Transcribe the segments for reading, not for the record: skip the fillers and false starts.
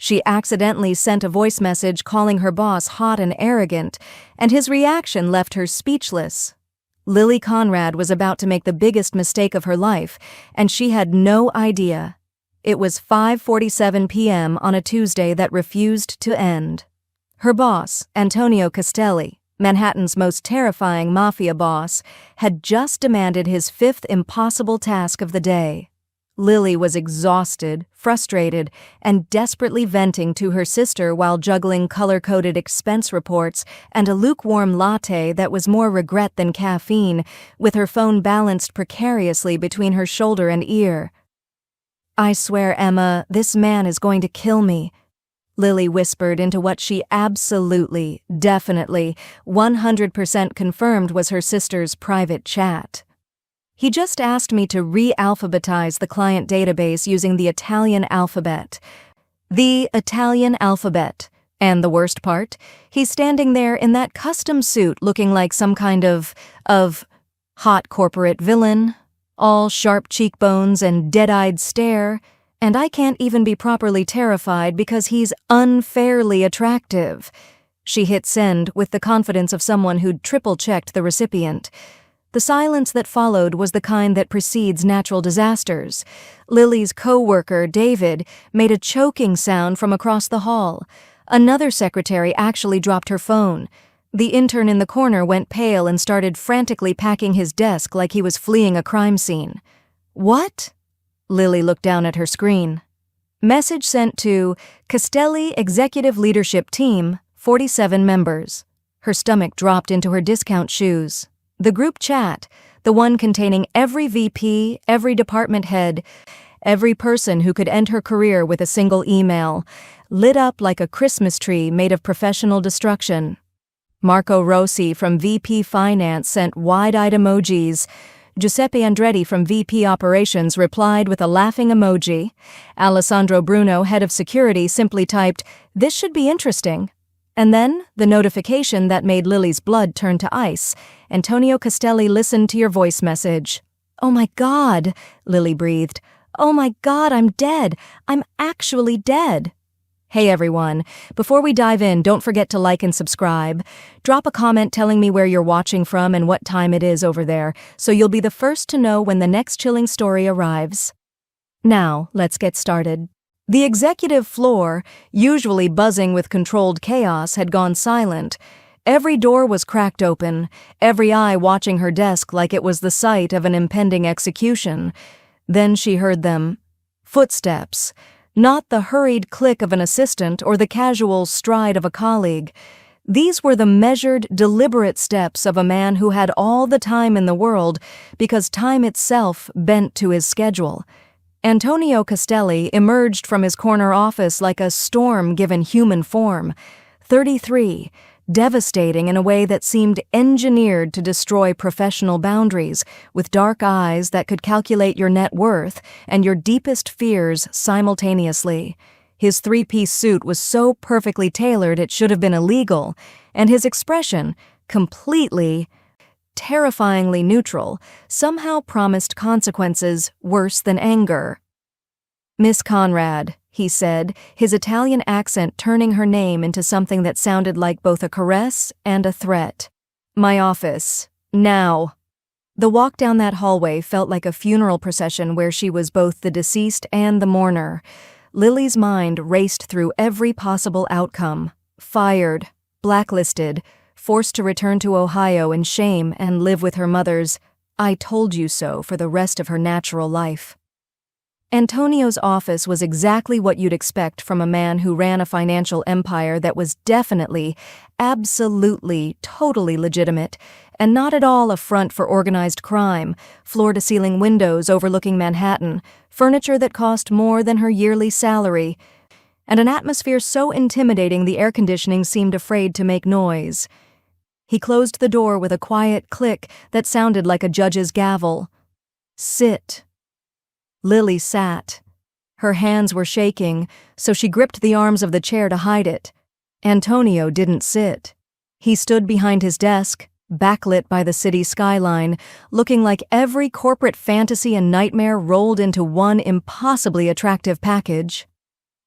She accidentally sent a voice message calling her boss hot and arrogant, and his reaction left her speechless. Lily Conrad was about to make the biggest mistake of her life, and she had no idea. It was 5:47 p.m. on a Tuesday that refused to end. Her boss, Antonio Castelli, Manhattan's most terrifying mafia boss, had just demanded his fifth impossible task of the day. Lily was exhausted, frustrated, and desperately venting to her sister while juggling color-coded expense reports and a lukewarm latte that was more regret than caffeine, with her phone balanced precariously between her shoulder and ear. "I swear, Emma, this man is going to kill me," Lily whispered into what she absolutely, definitely, 100% confirmed was her sister's private chat. "He just asked me to re-alphabetize the client database using the Italian alphabet." The Italian alphabet. And the worst part? He's standing there in that custom suit looking like some kind of hot corporate villain, all sharp cheekbones and dead-eyed stare, and I can't even be properly terrified because he's unfairly attractive. She hit send with the confidence of someone who'd triple-checked the recipient. The silence that followed was the kind that precedes natural disasters. Lily's co-worker, David, made a choking sound from across the hall. Another secretary actually dropped her phone. The intern in the corner went pale and started frantically packing his desk like he was fleeing a crime scene. "What?" Lily looked down at her screen. Message sent to Castelli Executive Leadership Team, 47 members. Her stomach dropped into her discount shoes. The group chat, the one containing every VP, every department head, every person who could end her career with a single email, lit up like a Christmas tree made of professional destruction. Marco Rossi from VP Finance sent wide-eyed emojis. Giuseppe Andretti from VP Operations replied with a laughing emoji. Alessandro Bruno, head of security, simply typed, "This should be interesting." And then, the notification that made Lily's blood turn to ice. Antonio Castelli listened to your voice message. "Oh my God," Lily breathed. "Oh my God, I'm dead. I'm actually dead." Hey everyone, before we dive in, don't forget to like and subscribe. Drop a comment telling me where you're watching from and what time it is over there, so you'll be the first to know when the next chilling story arrives. Now, let's get started. The executive floor, usually buzzing with controlled chaos, had gone silent. Every door was cracked open, every eye watching her desk like it was the site of an impending execution. Then she heard them. Footsteps. Not the hurried click of an assistant or the casual stride of a colleague. These were the measured, deliberate steps of a man who had all the time in the world because time itself bent to his schedule. Antonio Castelli emerged from his corner office like a storm given human form. 33, devastating in a way that seemed engineered to destroy professional boundaries, with dark eyes that could calculate your net worth and your deepest fears simultaneously. His three-piece suit was so perfectly tailored it should have been illegal, and his expression, completely, terrifyingly neutral, somehow promised consequences worse than anger. "Miss Conrad," he said, his Italian accent turning her name into something that sounded like both a caress and a threat. "My office. Now." The walk down that hallway felt like a funeral procession where she was both the deceased and the mourner. Lily's mind raced through every possible outcome. Fired, blacklisted, forced to return to Ohio in shame and live with her mother's "I told you so" for the rest of her natural life. Antonio's office was exactly what you'd expect from a man who ran a financial empire that was definitely, absolutely, totally legitimate, and not at all a front for organized crime, floor-to-ceiling windows overlooking Manhattan, furniture that cost more than her yearly salary, and an atmosphere so intimidating the air conditioning seemed afraid to make noise. He closed the door with a quiet click that sounded like a judge's gavel. "Sit." Lily sat. Her hands were shaking, so she gripped the arms of the chair to hide it. Antonio didn't sit. He stood behind his desk, backlit by the city skyline, looking like every corporate fantasy and nightmare rolled into one impossibly attractive package.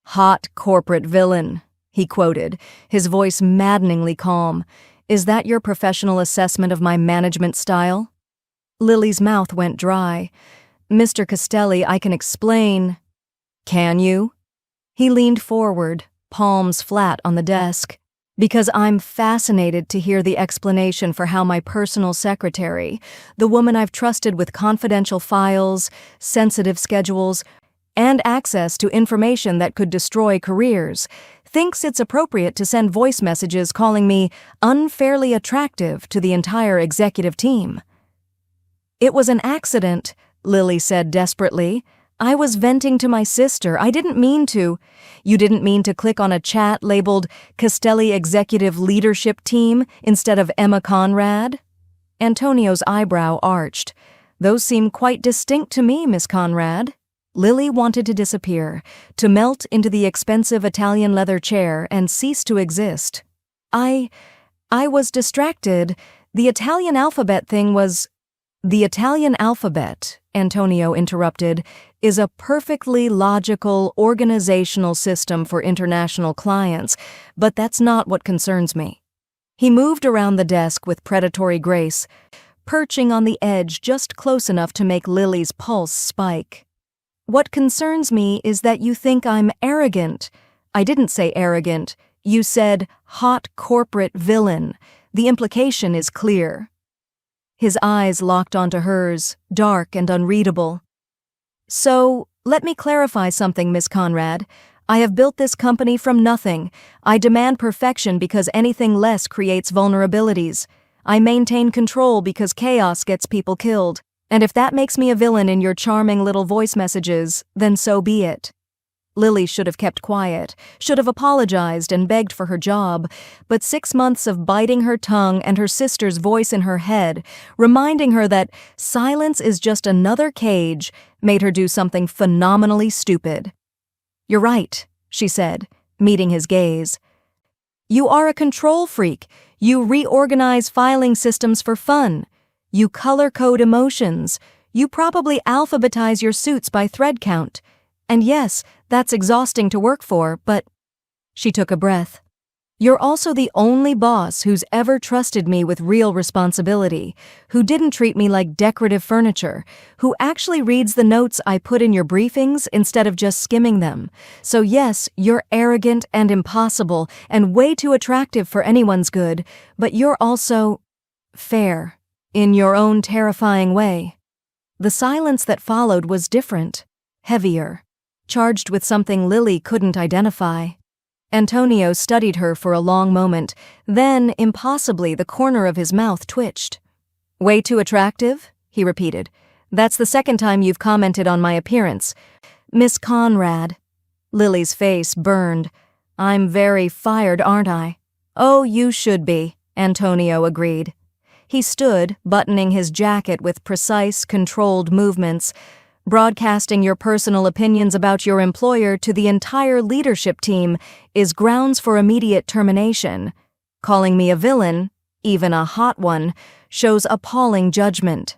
"Hot corporate villain," he quoted, his voice maddeningly calm. "Is that your professional assessment of my management style?" Lily's mouth went dry. "Mr. Castelli, I can explain." "Can you?" He leaned forward, palms flat on the desk. "Because I'm fascinated to hear the explanation for how my personal secretary, the woman I've trusted with confidential files, sensitive schedules, and access to information that could destroy careers, thinks it's appropriate to send voice messages calling me unfairly attractive to the entire executive team." "It was an accident," Lily said desperately. "I was venting to my sister. I didn't mean to." "You didn't mean to click on a chat labeled Castelli Executive Leadership Team instead of Emma Conrad?" Antonio's eyebrow arched. "Those seem quite distinct to me, Miss Conrad." Lily wanted to disappear, to melt into the expensive Italian leather chair and cease to exist. I was distracted. The Italian alphabet thing was—" "The Italian alphabet," Antonio interrupted, "is a perfectly logical organizational system for international clients, but that's not what concerns me." He moved around the desk with predatory grace, perching on the edge just close enough to make Lily's pulse spike. "What concerns me is that you think I'm arrogant." "I didn't say arrogant. You said hot corporate villain. The implication is clear." His eyes locked onto hers, dark and unreadable. "So, let me clarify something, Miss Conrad. I have built this company from nothing. I demand perfection because anything less creates vulnerabilities. I maintain control because chaos gets people killed. And if that makes me a villain in your charming little voice messages, then so be it." Lily should have kept quiet, should have apologized and begged for her job, but 6 months of biting her tongue and her sister's voice in her head, reminding her that silence is just another cage, made her do something phenomenally stupid. "You're right," she said, meeting his gaze. "You are a control freak. You reorganize filing systems for fun. You color-code emotions. You probably alphabetize your suits by thread count. And yes, that's exhausting to work for, but—" She took a breath. "You're also the only boss who's ever trusted me with real responsibility, who didn't treat me like decorative furniture, who actually reads the notes I put in your briefings instead of just skimming them. So yes, you're arrogant and impossible and way too attractive for anyone's good, but you're also fair. In your own terrifying way." The silence that followed was different, heavier, charged with something Lily couldn't identify. Antonio studied her for a long moment, then, impossibly, the corner of his mouth twitched. "Way too attractive?" he repeated. "That's the second time you've commented on my appearance." "Miss Conrad." Lily's face burned. "I'm very fired, aren't I?" "Oh, you should be," Antonio agreed. He stood, buttoning his jacket with precise, controlled movements. "Broadcasting your personal opinions about your employer to the entire leadership team is grounds for immediate termination. Calling me a villain, even a hot one, shows appalling judgment."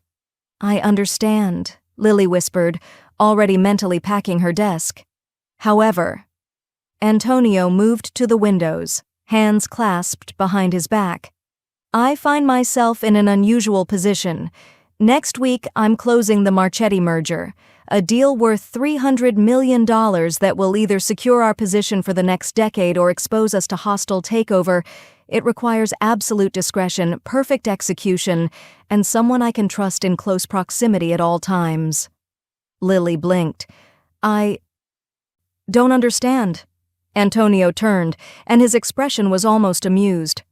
"I understand," Lily whispered, already mentally packing her desk. "However—" Antonio moved to the windows, hands clasped behind his back. "I find myself in an unusual position. Next week, I'm closing the Marchetti merger, a deal worth $300 million that will either secure our position for the next decade or expose us to hostile takeover. It requires absolute discretion, perfect execution, and someone I can trust in close proximity at all times." Lily blinked. "I don't understand." Antonio turned, and his expression was almost amused.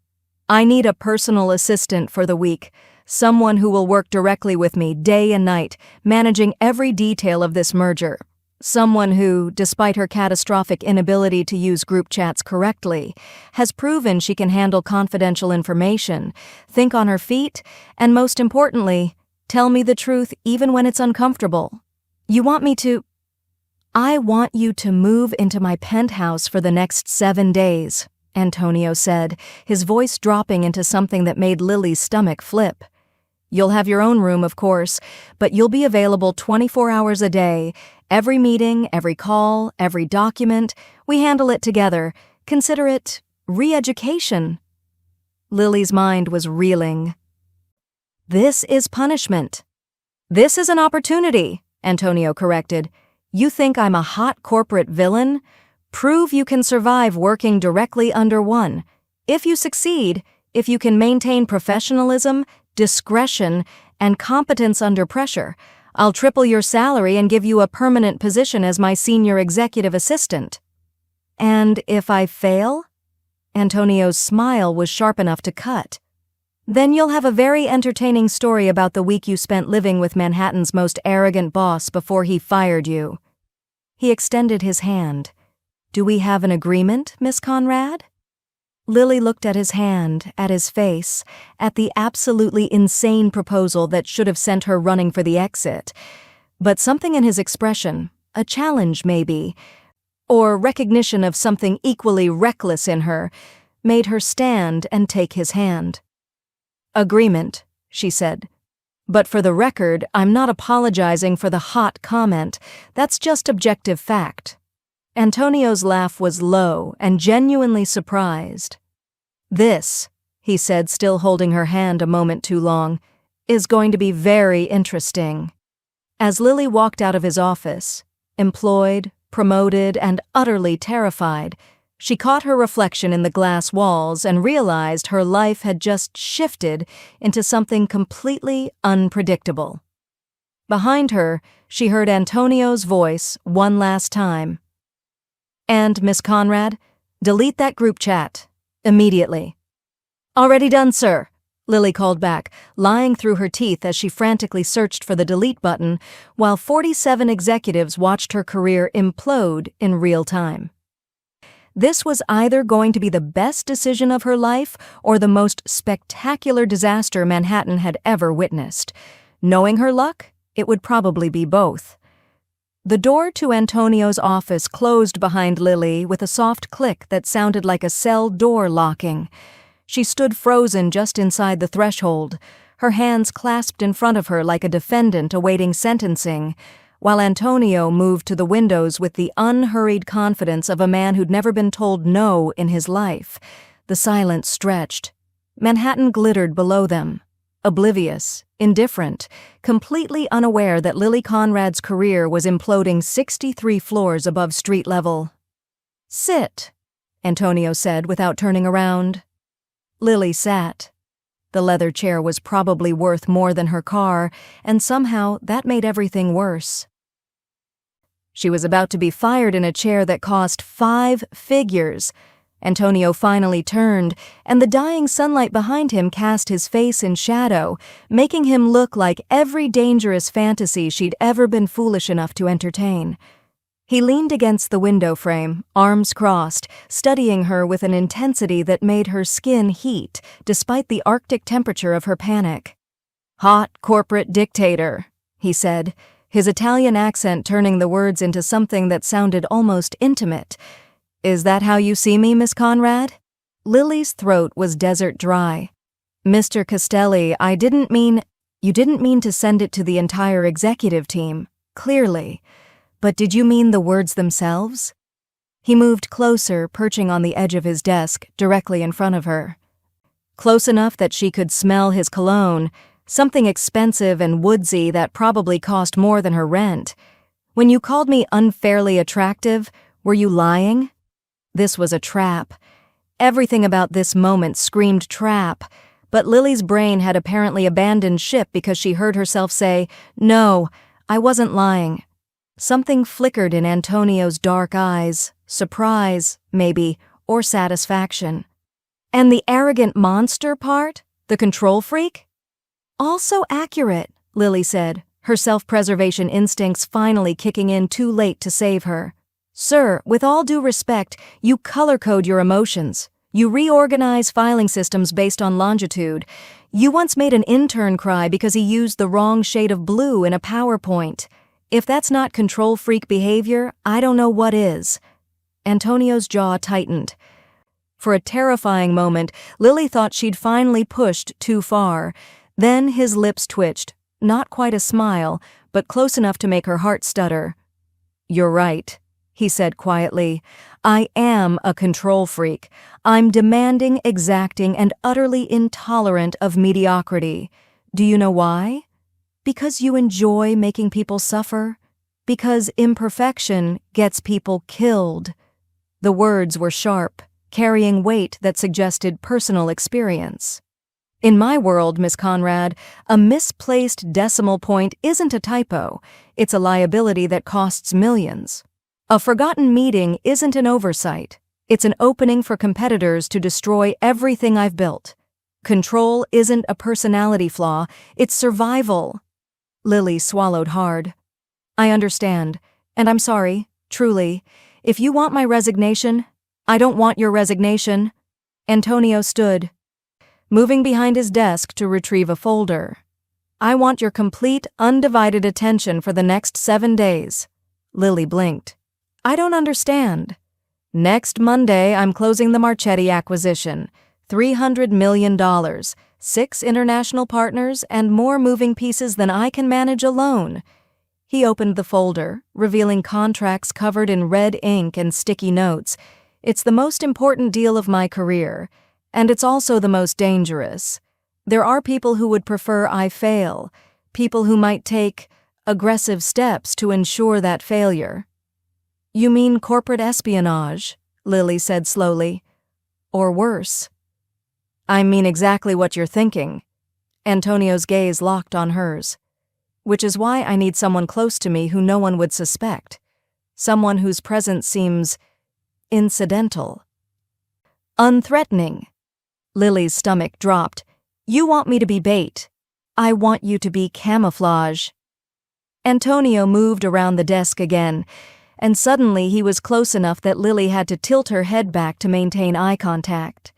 "I need a personal assistant for the week, someone who will work directly with me day and night, managing every detail of this merger. Someone who, despite her catastrophic inability to use group chats correctly, has proven she can handle confidential information, think on her feet, and most importantly, tell me the truth even when it's uncomfortable. You want me to— I want you to move into my penthouse for the next 7 days. Antonio said, his voice dropping into something that made Lily's stomach flip. "You'll have your own room, of course, but you'll be available 24 hours a day, Every meeting, every call, every document, we handle it together. Consider it re-education. Lily's mind was reeling. This is punishment. This is an opportunity, Antonio corrected. You think I'm a hot corporate villain? Prove you can survive working directly under one. If you succeed, if you can maintain professionalism, discretion, and competence under pressure, I'll triple your salary and give you a permanent position as my senior executive assistant. And if I fail? Antonio's smile was sharp enough to cut. Then you'll have a very entertaining story about the week you spent living with Manhattan's most arrogant boss before he fired you. He extended his hand. Do we have an agreement, Miss Conrad? Lily looked at his hand, at his face, at the absolutely insane proposal that should have sent her running for the exit. But something in his expression, a challenge maybe, or recognition of something equally reckless in her, made her stand and take his hand. Agreement, she said. But for the record, I'm not apologizing for the hot comment. That's just objective fact. Antonio's laugh was low and genuinely surprised. This, he said, still holding her hand a moment too long, is going to be very interesting. As Lily walked out of his office, employed, promoted, and utterly terrified, she caught her reflection in the glass walls and realized her life had just shifted into something completely unpredictable. Behind her, she heard Antonio's voice one last time. And, Miss Conrad, delete that group chat. Immediately. Already done, sir, Lily called back, lying through her teeth as she frantically searched for the delete button, while 47 executives watched her career implode in real time. This was either going to be the best decision of her life or the most spectacular disaster Manhattan had ever witnessed. Knowing her luck, it would probably be both. The door to Antonio's office closed behind Lily with a soft click that sounded like a cell door locking. She stood frozen just inside the threshold, her hands clasped in front of her like a defendant awaiting sentencing, while Antonio moved to the windows with the unhurried confidence of a man who'd never been told no in his life. The silence stretched. Manhattan glittered below them. Oblivious, indifferent, completely unaware that Lily Conrad's career was imploding 63 floors above street level. Sit, Antonio said without turning around. Lily sat. The leather chair was probably worth more than her car, and somehow that made everything worse. She was about to be fired in a chair that cost 5 figures. Antonio finally turned, and the dying sunlight behind him cast his face in shadow, making him look like every dangerous fantasy she'd ever been foolish enough to entertain. He leaned against the window frame, arms crossed, studying her with an intensity that made her skin heat, despite the Arctic temperature of her panic. "Hot corporate dictator," he said, his Italian accent turning the words into something that sounded almost intimate. "Is that how you see me, Miss Conrad?" Lily's throat was desert dry. "Mr. Castelli, you didn't mean to send it to the entire executive team, clearly. But did you mean the words themselves?" He moved closer, perching on the edge of his desk, directly in front of her. Close enough that she could smell his cologne, something expensive and woodsy that probably cost more than her rent. "When you called me unfairly attractive, were you lying?" This was a trap. Everything about this moment screamed trap, but Lily's brain had apparently abandoned ship because she heard herself say, "No, I wasn't lying." Something flickered in Antonio's dark eyes, surprise, maybe, or satisfaction. "And the arrogant monster part? The control freak?" "Also accurate," Lily said, her self-preservation instincts finally kicking in too late to save her. "Sir, with all due respect, you color-code your emotions. You reorganize filing systems based on longitude. You once made an intern cry because he used the wrong shade of blue in a PowerPoint. If that's not control freak behavior, I don't know what is." Antonio's jaw tightened. For a terrifying moment, Lily thought she'd finally pushed too far. Then his lips twitched, not quite a smile, but close enough to make her heart stutter. "You're right," he said quietly. "I am a control freak. I'm demanding, exacting, and utterly intolerant of mediocrity. Do you know why? Because you enjoy making people suffer? Because imperfection gets people killed." The words were sharp, carrying weight that suggested personal experience. "In my world, Miss Conrad, a misplaced decimal point isn't a typo. It's a liability that costs millions. A forgotten meeting isn't an oversight. It's an opening for competitors to destroy everything I've built. Control isn't a personality flaw, it's survival." Lily swallowed hard. "I understand, and I'm sorry, truly. If you want my resignation, I don't want your resignation." Antonio stood, moving behind his desk to retrieve a folder. "I want your complete, undivided attention for the next 7 days." Lily blinked. "I don't understand." "Next Monday, I'm closing the Marchetti acquisition. $300 million, 6 international partners, and more moving pieces than I can manage alone." He opened the folder, revealing contracts covered in red ink and sticky notes. "It's the most important deal of my career, and it's also the most dangerous. There are people who would prefer I fail, people who might take aggressive steps to ensure that failure." "You mean corporate espionage?" Lily said slowly. "Or worse." "I mean exactly what you're thinking." Antonio's gaze locked on hers. "Which is why I need someone close to me who no one would suspect. Someone whose presence seems incidental, unthreatening." Lily's stomach dropped. "You want me to be bait. I want you to be camouflage." Antonio moved around the desk again, and suddenly he was close enough that Lily had to tilt her head back to maintain eye contact.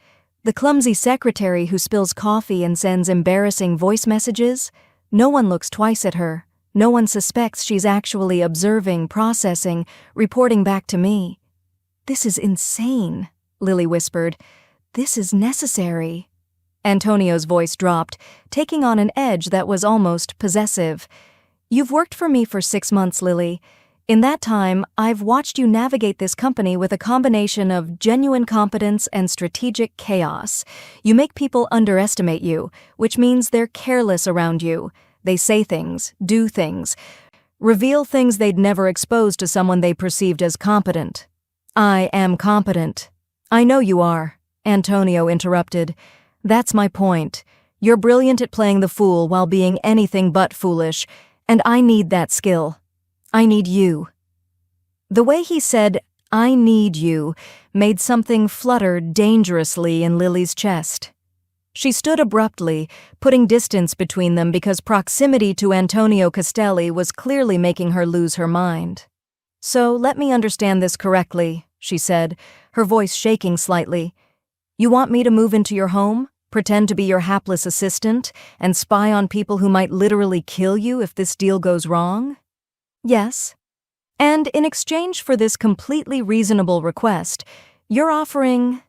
The clumsy secretary who spills coffee and sends embarrassing voice messages? No one looks twice at her. No one suspects she's actually observing, processing, reporting back to me. "This is insane," Lily whispered. "This is necessary." Antonio's voice dropped, taking on an edge that was almost possessive. "You've worked for me for 6 months, Lily. In that time, I've watched you navigate this company with a combination of genuine competence and strategic chaos. You make people underestimate you, which means they're careless around you. They say things, do things, reveal things they'd never expose to someone they perceived as competent." "I am competent." "I know you are," Antonio interrupted. "That's my point. You're brilliant at playing the fool while being anything but foolish, and I need that skill. I need you." The way he said, "I need you," made something flutter dangerously in Lily's chest. She stood abruptly, putting distance between them because proximity to Antonio Castelli was clearly making her lose her mind. "So let me understand this correctly," she said, her voice shaking slightly. "You want me to move into your home, pretend to be your hapless assistant, and spy on people who might literally kill you if this deal goes wrong?" "Yes. And in exchange for this completely reasonable request, you're offering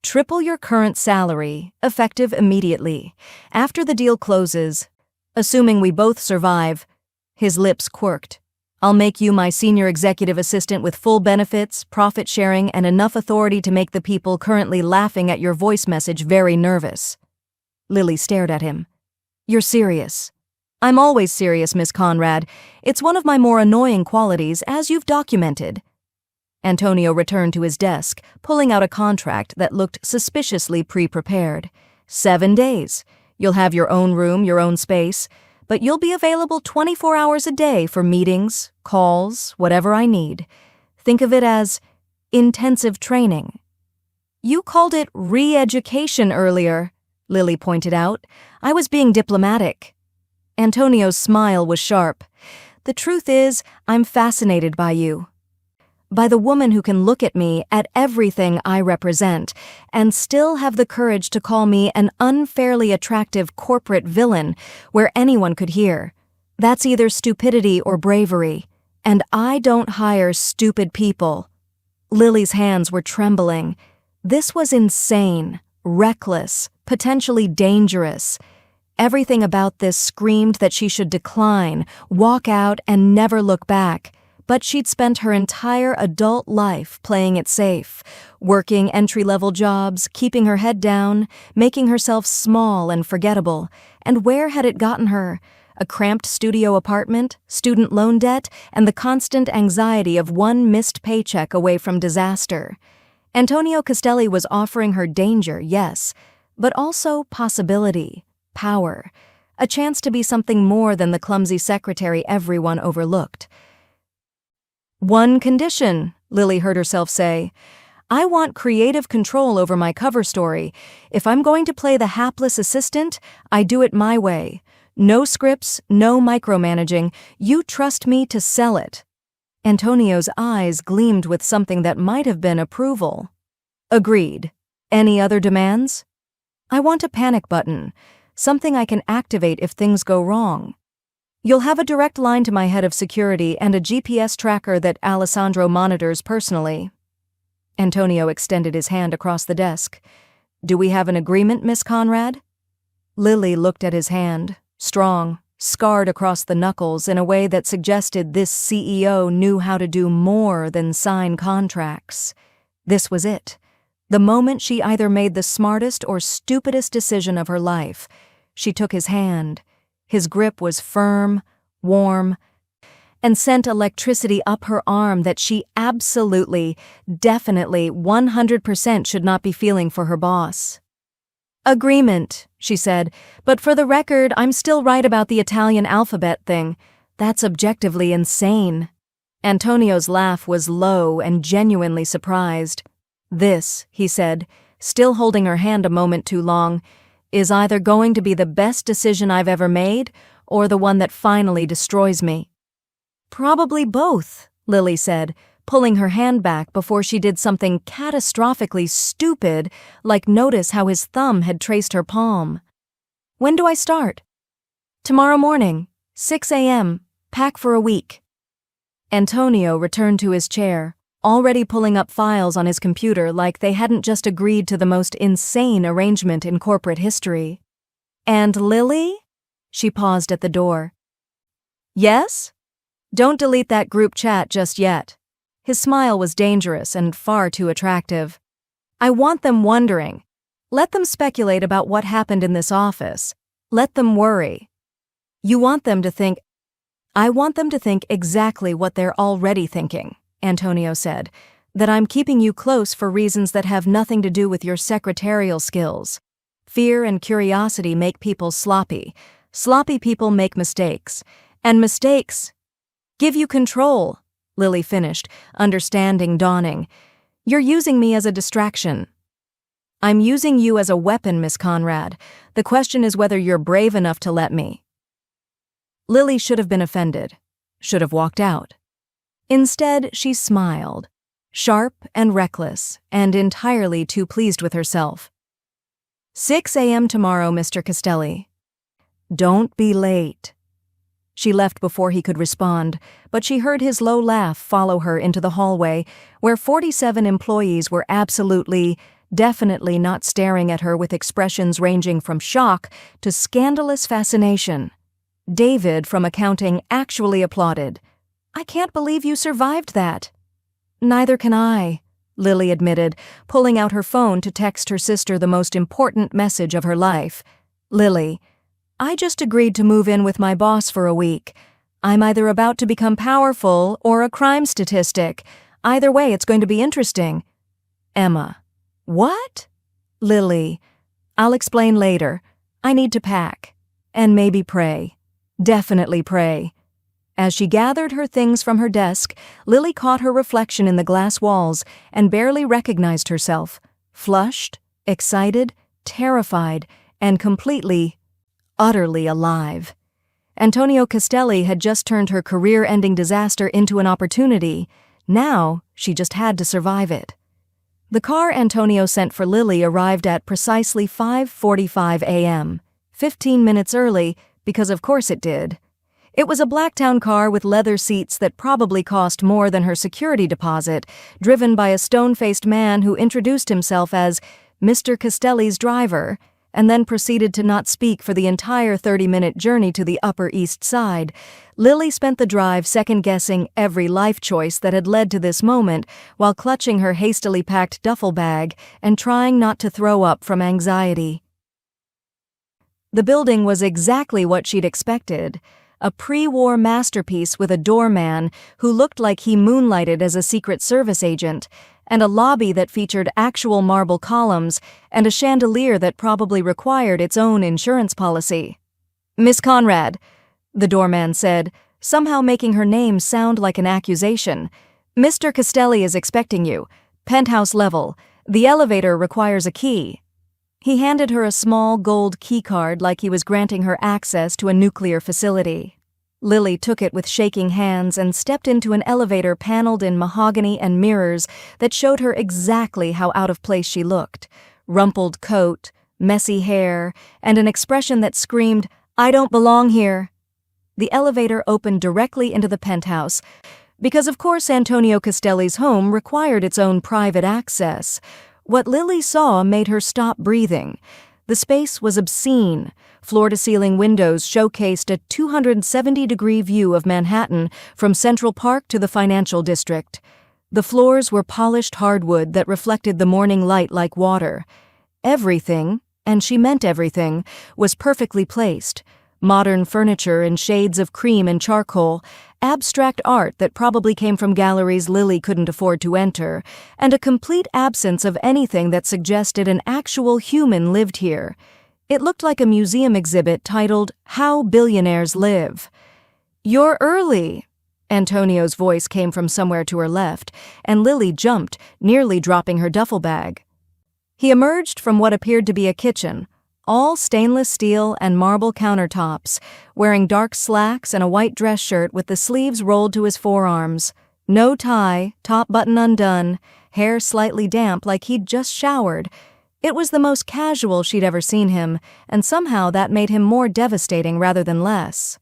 triple your current salary, effective immediately. After the deal closes, assuming we both survive." His lips quirked. "I'll make you my senior executive assistant with full benefits, profit sharing, and enough authority to make the people currently laughing at your voice message very nervous." Lily stared at him. "You're serious?" "I'm always serious, Miss Conrad. It's one of my more annoying qualities, as you've documented." Antonio returned to his desk, pulling out a contract that looked suspiciously pre-prepared. 7 days. You'll have your own room, your own space, but you'll be available 24 hours a day for meetings, calls, whatever I need. Think of it as intensive training." "You called it re-education earlier," Lily pointed out. "I was being diplomatic." Antonio's smile was sharp. "The truth is, I'm fascinated by you. By the woman who can look at me, at everything I represent, and still have the courage to call me an unfairly attractive corporate villain where anyone could hear. That's either stupidity or bravery, and I don't hire stupid people." Lily's hands were trembling. This was insane, reckless, potentially dangerous. Everything about this screamed that she should decline, walk out, and never look back. But she'd spent her entire adult life playing it safe, working entry-level jobs, keeping her head down, making herself small and forgettable. And where had it gotten her? A cramped studio apartment, student loan debt, and the constant anxiety of one missed paycheck away from disaster. Antonio Castelli was offering her danger, yes, but also possibility, power, a chance to be something more than the clumsy secretary everyone overlooked. "One condition," Lily heard herself say. "I want creative control over my cover story. If I'm going to play the hapless assistant, I do it my way. No scripts, no micromanaging. You trust me to sell it." Antonio's eyes gleamed with something that might have been approval. "Agreed. Any other demands?" "I want a panic button, something I can activate if things go wrong. You'll have a direct line to my head of security and a GPS tracker that Alessandro monitors personally." Antonio extended his hand across the desk. "Do we have an agreement, Miss Conrad?" Lily looked at his hand, strong, scarred across the knuckles in a way that suggested this CEO knew how to do more than sign contracts. This was it. The moment she either made the smartest or stupidest decision of her life. She took his hand. His grip was firm, warm, and sent electricity up her arm that she absolutely, definitely, 100% should not be feeling for her boss. "Agreement," she said, "but for the record, I'm still right about the Italian alphabet thing. That's objectively insane." Antonio's laugh was low and genuinely surprised. "This," he said, still holding her hand a moment too long, "is either going to be the best decision I've ever made or the one that finally destroys me." "Probably both," Lily said, pulling her hand back before she did something catastrophically stupid, like notice how his thumb had traced her palm. "When do I start?" "Tomorrow morning, 6 a.m., pack for a week." Antonio returned to his chair, already pulling up files on his computer like they hadn't just agreed to the most insane arrangement in corporate history. "And Lily?" She paused at the door. "Yes? Don't delete that group chat just yet." His smile was dangerous and far too attractive. "I want them wondering. Let them speculate about what happened in this office. Let them worry. You want them to think—" "I want them to think exactly what they're already thinking," Antonio said, "that I'm keeping you close for reasons that have nothing to do with your secretarial skills. Fear and curiosity make people sloppy. Sloppy people make mistakes. And mistakes give you control," Lily finished, understanding dawning. "You're using me as a distraction." "I'm using you as a weapon, Miss Conrad. The question is whether you're brave enough to let me." Lily should have been offended, should have walked out. Instead, she smiled, sharp and reckless, and entirely too pleased with herself. 6 a.m. tomorrow, Mr. Castelli. Don't be late." She left before he could respond, but she heard his low laugh follow her into the hallway, where 47 employees were absolutely, definitely not staring at her with expressions ranging from shock to scandalous fascination. David from accounting actually applauded. "I can't believe you survived that." "Neither can I," Lily admitted, pulling out her phone to text her sister the most important message of her life. "Lily, I just agreed to move in with my boss for a week. I'm either about to become powerful or a crime statistic. Either way, it's going to be interesting." Emma. "What?" Lily. "I'll explain later. I need to pack. And maybe pray. Definitely pray." As she gathered her things from her desk, Lily caught her reflection in the glass walls and barely recognized herself, flushed, excited, terrified, and completely, utterly alive. Antonio Castelli had just turned her career-ending disaster into an opportunity. Now, she just had to survive it. The car Antonio sent for Lily arrived at precisely 5:45 a.m., 15 minutes early, because of course it did. It was a Blacktown car with leather seats that probably cost more than her security deposit, driven by a stone-faced man who introduced himself as Mr. Castelli's driver, and then proceeded to not speak for the entire 30-minute journey to the Upper East Side. Lily spent the drive second-guessing every life choice that had led to this moment while clutching her hastily packed duffel bag and trying not to throw up from anxiety. The building was exactly what she'd expected. A pre-war masterpiece with a doorman who looked like he moonlighted as a Secret Service agent, and a lobby that featured actual marble columns and a chandelier that probably required its own insurance policy. "Miss Conrad," the doorman said, somehow making her name sound like an accusation. "Mr. Castelli is expecting you. Penthouse level. The elevator requires a key." He handed her a small gold keycard like he was granting her access to a nuclear facility. Lily took it with shaking hands and stepped into an elevator paneled in mahogany and mirrors that showed her exactly how out of place she looked. Rumpled coat, messy hair, and an expression that screamed, "I don't belong here." The elevator opened directly into the penthouse, because of course Antonio Castelli's home required its own private access. What Lily saw made her stop breathing. The space was obscene. Floor-to-ceiling windows showcased a 270-degree view of Manhattan from Central Park to the financial district. The floors were polished hardwood that reflected the morning light like water. Everything, and she meant everything, was perfectly placed. Modern furniture in shades of cream and charcoal, abstract art that probably came from galleries Lily couldn't afford to enter, and a complete absence of anything that suggested an actual human lived here. It looked like a museum exhibit titled, "How Billionaires Live." "You're early," Antonio's voice came from somewhere to her left, and Lily jumped, nearly dropping her duffel bag. He emerged from what appeared to be a kitchen, all stainless steel and marble countertops, wearing dark slacks and a white dress shirt with the sleeves rolled to his forearms. No tie, top button undone, hair slightly damp like he'd just showered. It was the most casual she'd ever seen him, and somehow that made him more devastating rather than less.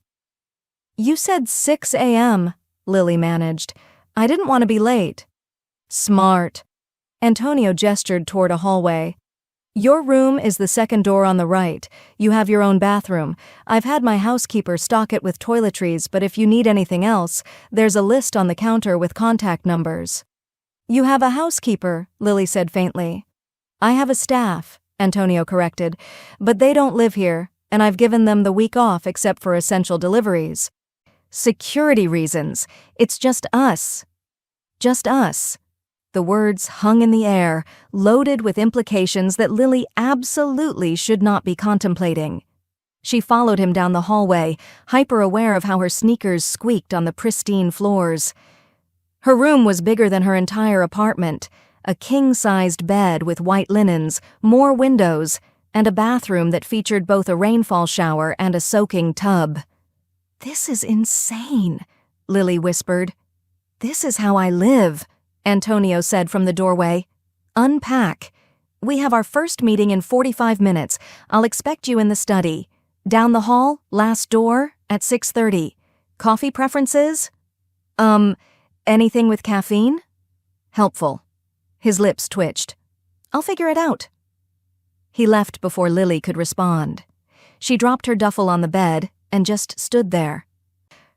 "You said 6 a.m., Lily managed. "I didn't want to be late." "Smart." Antonio gestured toward a hallway. "Your room is the second door on the right. You have your own bathroom. I've had my housekeeper stock it with toiletries, but if you need anything else, there's a list on the counter with contact numbers." "You have a housekeeper," Lily said faintly. "I have a staff," Antonio corrected, "but they don't live here, and I've given them the week off except for essential deliveries." "Security reasons. It's just us." "Just us." The words hung in the air, loaded with implications that Lily absolutely should not be contemplating. She followed him down the hallway, hyper-aware of how her sneakers squeaked on the pristine floors. Her room was bigger than her entire apartment, a king-sized bed with white linens, more windows, and a bathroom that featured both a rainfall shower and a soaking tub. "This is insane," Lily whispered. "This is how I live," Antonio said from the doorway. "Unpack. We have our first meeting in 45 minutes. I'll expect you in the study. Down the hall, last door, at 6:30. Coffee preferences? Anything with caffeine?" "Helpful." His lips twitched. "I'll figure it out." He left before Lily could respond. She dropped her duffel on the bed and just stood there,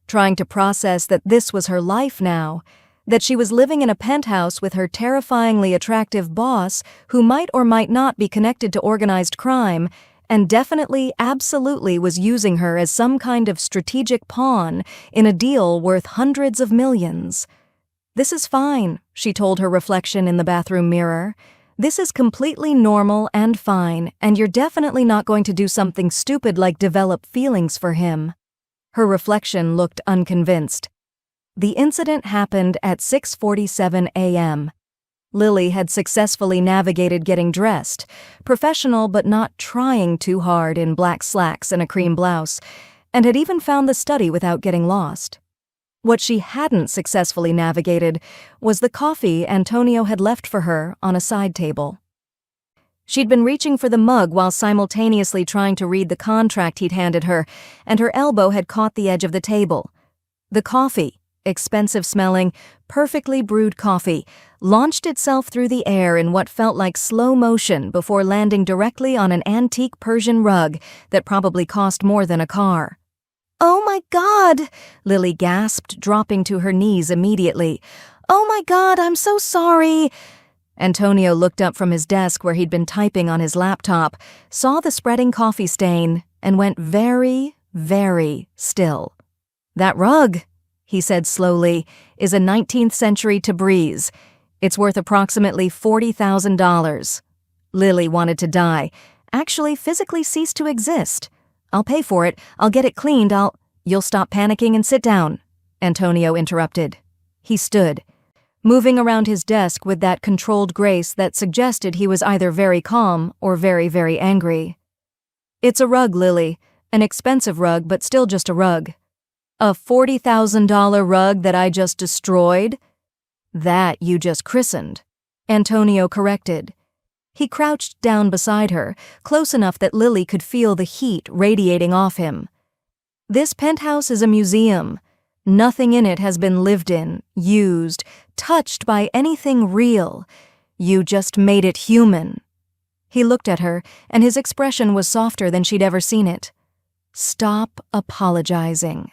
trying to process that this was her life now, that she was living in a penthouse with her terrifyingly attractive boss who might or might not be connected to organized crime, and definitely, absolutely was using her as some kind of strategic pawn in a deal worth hundreds of millions. "This is fine," she told her reflection in the bathroom mirror. "This is completely normal and fine, and you're definitely not going to do something stupid like develop feelings for him." Her reflection looked unconvinced. The incident happened at 6:47 a.m. Lily had successfully navigated getting dressed, professional but not trying too hard in black slacks and a cream blouse, and had even found the study without getting lost. What she hadn't successfully navigated was the coffee Antonio had left for her on a side table. She'd been reaching for the mug while simultaneously trying to read the contract he'd handed her, and her elbow had caught the edge of the table. The coffee, expensive-smelling, perfectly brewed coffee launched itself through the air in what felt like slow motion before landing directly on an antique Persian rug that probably cost more than a car. "Oh my God!" Lily gasped, dropping to her knees immediately. "Oh my God, I'm so sorry!" Antonio looked up from his desk where he'd been typing on his laptop, saw the spreading coffee stain, and went very, very still. "That rug," he said slowly, "is a 19th century Tabriz. It's worth approximately $40,000. Lily wanted to die, actually physically ceased to exist. "I'll pay for it, I'll get it cleaned, You'll stop panicking and sit down," Antonio interrupted. He stood, moving around his desk with that controlled grace that suggested he was either very calm or very, very angry. "It's a rug, Lily. An expensive rug, but still just a rug." "A $40,000 rug that I just destroyed?" "That you just christened," Antonio corrected. He crouched down beside her, close enough that Lily could feel the heat radiating off him. "This penthouse is a museum. Nothing in it has been lived in, used, touched by anything real. You just made it human." He looked at her, and his expression was softer than she'd ever seen it. "Stop apologizing."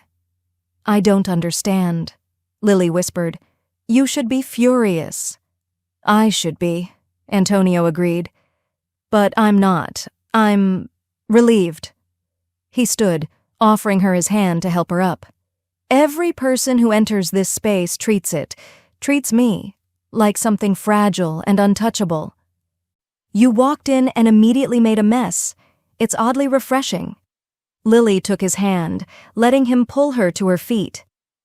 "I don't understand," Lily whispered. "You should be furious." "I should be," Antonio agreed. "But I'm not. I'm relieved." He stood, offering her his hand to help her up. "Every person who enters this space treats me, like something fragile and untouchable. You walked in and immediately made a mess. It's oddly refreshing." Lily took his hand, letting him pull her to her feet.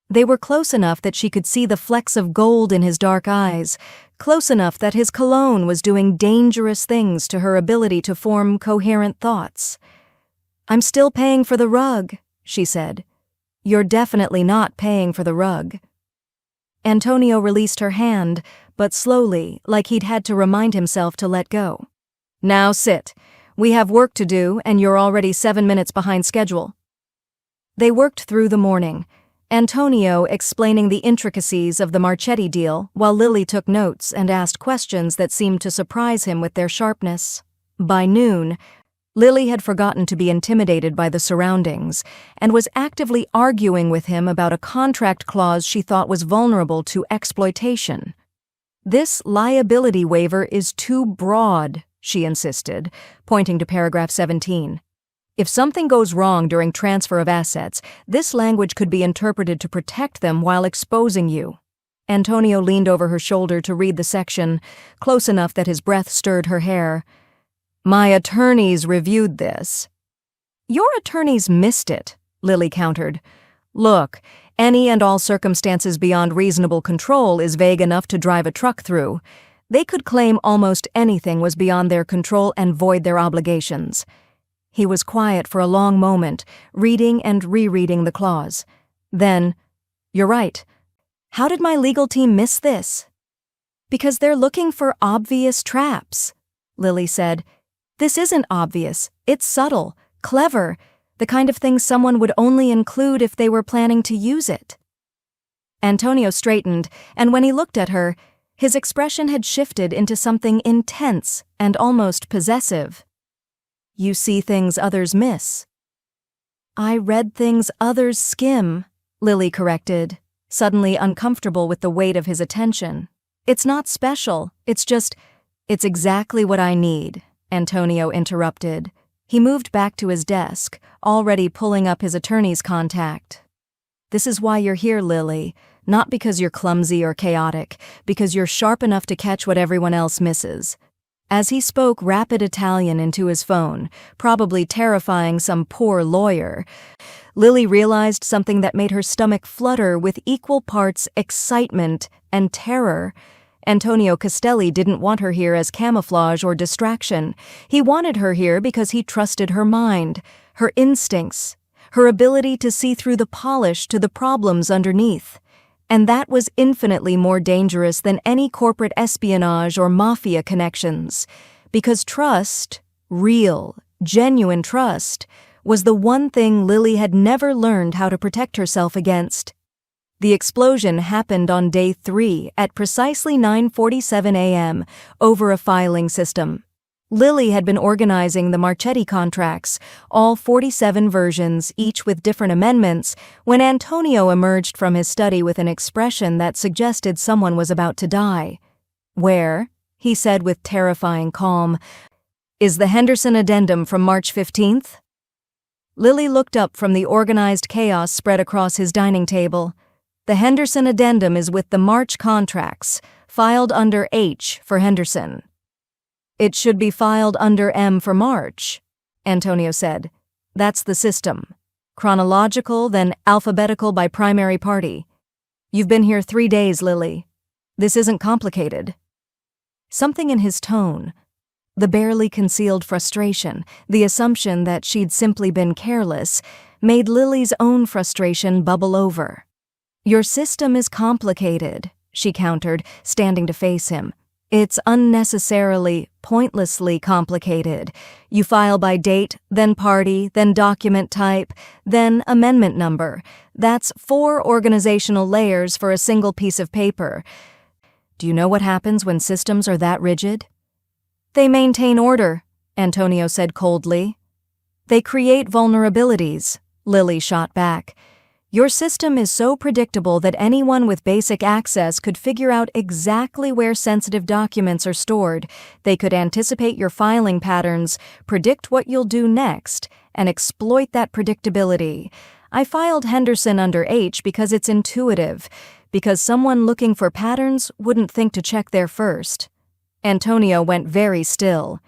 They were close enough that she could see the flecks of gold in his dark eyes, close enough that his cologne was doing dangerous things to her ability to form coherent thoughts. "I'm still paying for the rug," she said. "You're definitely not paying for the rug." Antonio released her hand, but slowly, like he'd had to remind himself to let go. "Now sit. We have work to do, and you're already 7 minutes behind schedule." They worked through the morning, Antonio explaining the intricacies of the Marchetti deal while Lily took notes and asked questions that seemed to surprise him with their sharpness. By noon, Lily had forgotten to be intimidated by the surroundings and was actively arguing with him about a contract clause she thought was vulnerable to exploitation. "This liability waiver is too broad," she insisted, pointing to paragraph 17. "If something goes wrong during transfer of assets, this language could be interpreted to protect them while exposing you." Antonio leaned over her shoulder to read the section, close enough that his breath stirred her hair. "My attorneys reviewed this." "Your attorneys missed it," Lily countered. "Look, any and all circumstances beyond reasonable control is vague enough to drive a truck through. They could claim almost anything was beyond their control and void their obligations." He was quiet for a long moment, reading and rereading the clause. Then, "You're right. How did my legal team miss this?" "Because they're looking for obvious traps," Lily said. "This isn't obvious. It's subtle, clever, the kind of thing someone would only include if they were planning to use it." Antonio straightened, and when he looked at her, his expression had shifted into something intense and almost possessive. "You see things others miss." "I read things others skim," Lily corrected, suddenly uncomfortable with the weight of his attention. "It's not special, it's exactly what I need," Antonio interrupted. He moved back to his desk, already pulling up his attorney's contact. "This is why you're here, Lily. Not because you're clumsy or chaotic, because you're sharp enough to catch what everyone else misses." As he spoke rapid Italian into his phone, probably terrifying some poor lawyer, Lily realized something that made her stomach flutter with equal parts excitement and terror. Antonio Castelli didn't want her here as camouflage or distraction. He wanted her here because he trusted her mind, her instincts, her ability to see through the polish to the problems underneath. And that was infinitely more dangerous than any corporate espionage or mafia connections, because trust, real, genuine trust, was the one thing Lily had never learned how to protect herself against. The explosion happened on day 3 at precisely 9:47 a.m. over a filing system. Lily had been organizing the Marchetti contracts, all 47 versions, each with different amendments, when Antonio emerged from his study with an expression that suggested someone was about to die. "Where?" he said with terrifying calm. "Is the Henderson addendum from March 15th? Lily looked up from the organized chaos spread across his dining table. "The Henderson addendum is with the March contracts, filed under H for Henderson." "It should be filed under M for March," Antonio said. "That's the system. Chronological, then alphabetical by primary party. You've been here 3 days, Lily. This isn't complicated." Something in his tone, the barely concealed frustration, the assumption that she'd simply been careless, made Lily's own frustration bubble over. "Your system is complicated," she countered, standing to face him. "It's unnecessarily, pointlessly complicated. You file by date, then party, then document type, then amendment number. That's 4 organizational layers for a single piece of paper. Do you know what happens when systems are that rigid?" "They maintain order," Antonio said coldly. "They create vulnerabilities," Lily shot back. "Your system is so predictable that anyone with basic access could figure out exactly where sensitive documents are stored. They could anticipate your filing patterns, predict what you'll do next, and exploit that predictability. I filed Henderson under H because it's intuitive, because someone looking for patterns wouldn't think to check there first." Antonio went very still.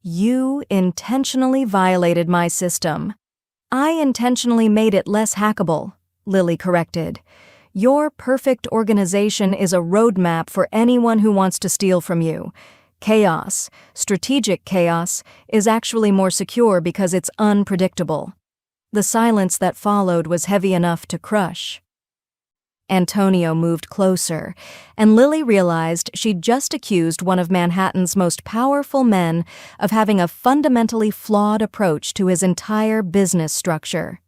"You intentionally violated my system." "I intentionally made it less hackable," Lily corrected. "Your perfect organization is a roadmap for anyone who wants to steal from you. Chaos, strategic chaos, is actually more secure because it's unpredictable." The silence that followed was heavy enough to crush. Antonio moved closer, and Lily realized she'd just accused one of Manhattan's most powerful men of having a fundamentally flawed approach to his entire business structure.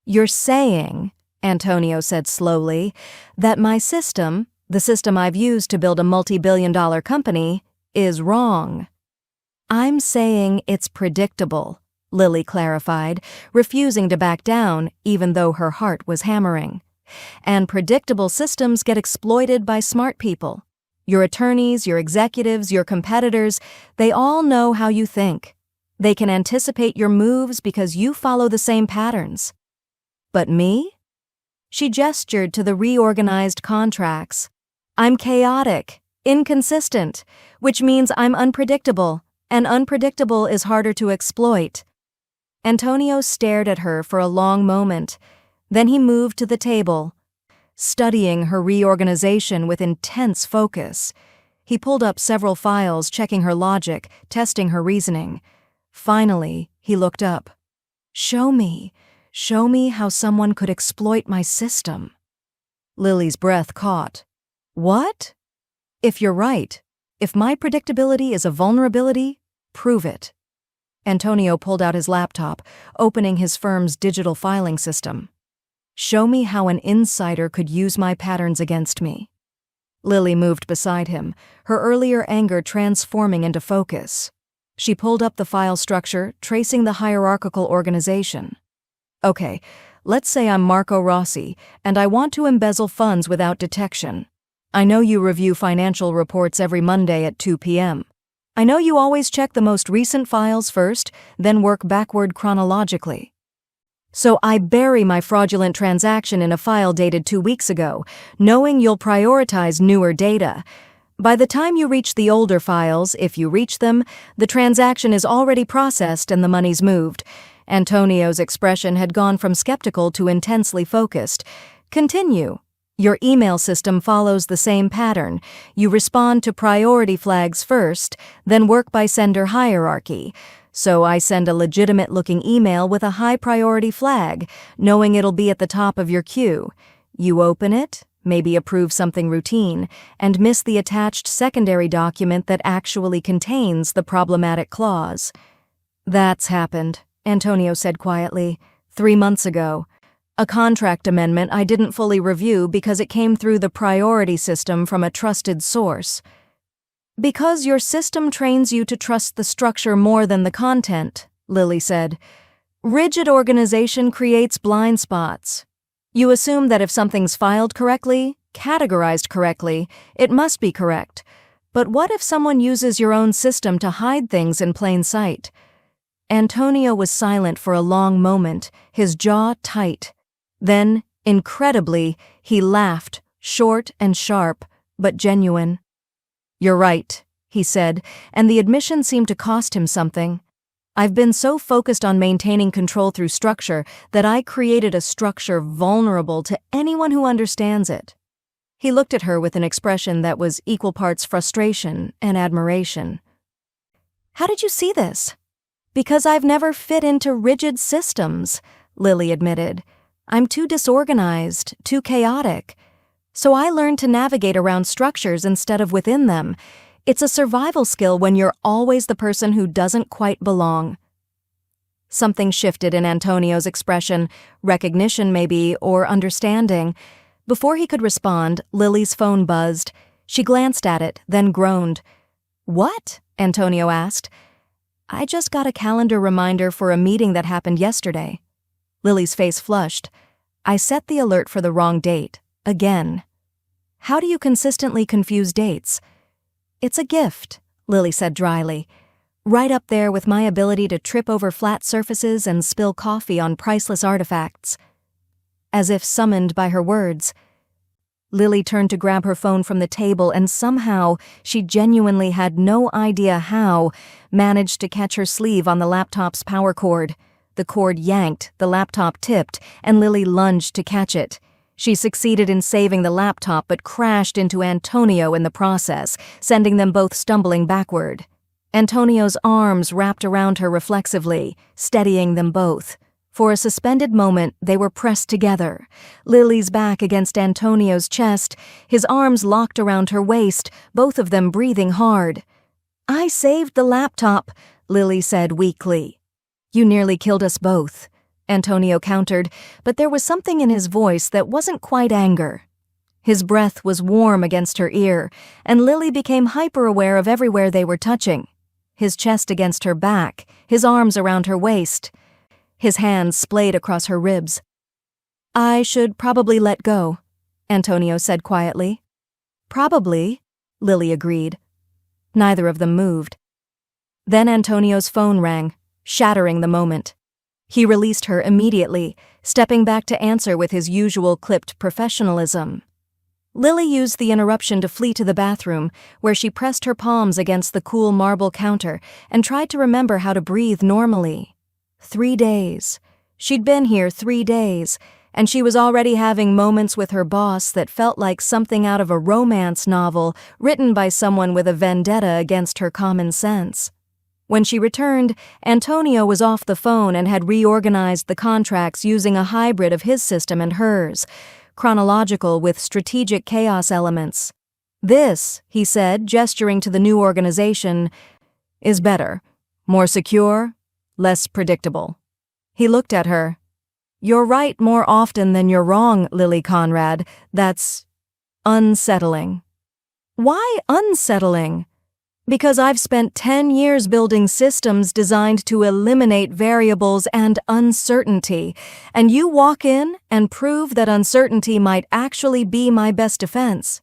"You're saying," Antonio said slowly, "that my system, the system I've used to build a multi-billion-dollar company, is wrong." "I'm saying it's predictable," Lily clarified, refusing to back down even though her heart was hammering. "And predictable systems get exploited by smart people. Your attorneys, your executives, your competitors, they all know how you think. They can anticipate your moves because you follow the same patterns. But me?" She gestured to the reorganized contracts. "I'm chaotic, inconsistent, which means I'm unpredictable, and unpredictable is harder to exploit." Antonio stared at her for a long moment. Then he moved to the table, studying her reorganization with intense focus. He pulled up several files, checking her logic, testing her reasoning. Finally, he looked up. Show me how someone could exploit my system." Lily's breath caught. "What?" "If you're right, if my predictability is a vulnerability, prove it." Antonio pulled out his laptop, opening his firm's digital filing system. "Show me how an insider could use my patterns against me." Lily moved beside him, her earlier anger transforming into focus. She pulled up the file structure, tracing the hierarchical organization. "Okay, let's say I'm Marco Rossi, and I want to embezzle funds without detection. I know you review financial reports every Monday at 2 p.m. I know you always check the most recent files first, then work backward chronologically. So I bury my fraudulent transaction in a file dated 2 weeks ago, knowing you'll prioritize newer data. By the time you reach the older files, if you reach them, the transaction is already processed and the money's moved." Antonio's expression had gone from skeptical to intensely focused. "Continue. Your email system follows the same pattern. You respond to priority flags first, then work by sender hierarchy. So I send a legitimate-looking email with a high-priority flag, knowing it'll be at the top of your queue. You open it, maybe approve something routine, and miss the attached secondary document that actually contains the problematic clause." "That's happened," Antonio said quietly. 3 months ago. A contract amendment I didn't fully review because it came through the priority system from a trusted source. Because your system trains you to trust the structure more than the content, Lily said. Rigid organization creates blind spots. You assume that if something's filed correctly, categorized correctly, it must be correct. But what if someone uses your own system to hide things in plain sight? Antonio was silent for a long moment, his jaw tight. Then, incredibly, he laughed, short and sharp, but genuine. You're right, he said, and the admission seemed to cost him something. I've been so focused on maintaining control through structure that I created a structure vulnerable to anyone who understands it. He looked at her with an expression that was equal parts frustration and admiration. How did you see this? Because I've never fit into rigid systems, Lily admitted. I'm too disorganized, too chaotic. So I learned to navigate around structures instead of within them. It's a survival skill when you're always the person who doesn't quite belong. Something shifted in Antonio's expression, recognition maybe, or understanding. Before he could respond, Lily's phone buzzed. She glanced at it, then groaned. What? Antonio asked. I just got a calendar reminder for a meeting that happened yesterday. Lily's face flushed. I set the alert for the wrong date. Again. How do you consistently confuse dates? It's a gift, Lily said dryly. Right up there with my ability to trip over flat surfaces and spill coffee on priceless artifacts. As if summoned by her words. Lily turned to grab her phone from the table and somehow, she genuinely had no idea how, managed to catch her sleeve on the laptop's power cord. The cord yanked, the laptop tipped, and Lily lunged to catch it. She succeeded in saving the laptop but crashed into Antonio in the process, sending them both stumbling backward. Antonio's arms wrapped around her reflexively, steadying them both. For a suspended moment, they were pressed together, Lily's back against Antonio's chest, his arms locked around her waist, both of them breathing hard. I saved the laptop, Lily said weakly. You nearly killed us both, Antonio countered, but there was something in his voice that wasn't quite anger. His breath was warm against her ear, and Lily became hyper-aware of everywhere they were touching. His chest against her back, his arms around her waist. His hands splayed across her ribs. I should probably let go, Antonio said quietly. Probably, Lily agreed. Neither of them moved. Then Antonio's phone rang, shattering the moment. He released her immediately, stepping back to answer with his usual clipped professionalism. Lily used the interruption to flee to the bathroom, where she pressed her palms against the cool marble counter and tried to remember how to breathe normally. 3 days. She'd been here 3 days, and she was already having moments with her boss that felt like something out of a romance novel written by someone with a vendetta against her common sense. When she returned, Antonio was off the phone and had reorganized the contracts using a hybrid of his system and hers, chronological with strategic chaos elements. This, he said, gesturing to the new organization, is better, more secure, less predictable. He looked at her. You're right more often than you're wrong, Lily Conrad. That's unsettling. Why unsettling? Because I've spent 10 years building systems designed to eliminate variables and uncertainty, and you walk in and prove that uncertainty might actually be my best defense.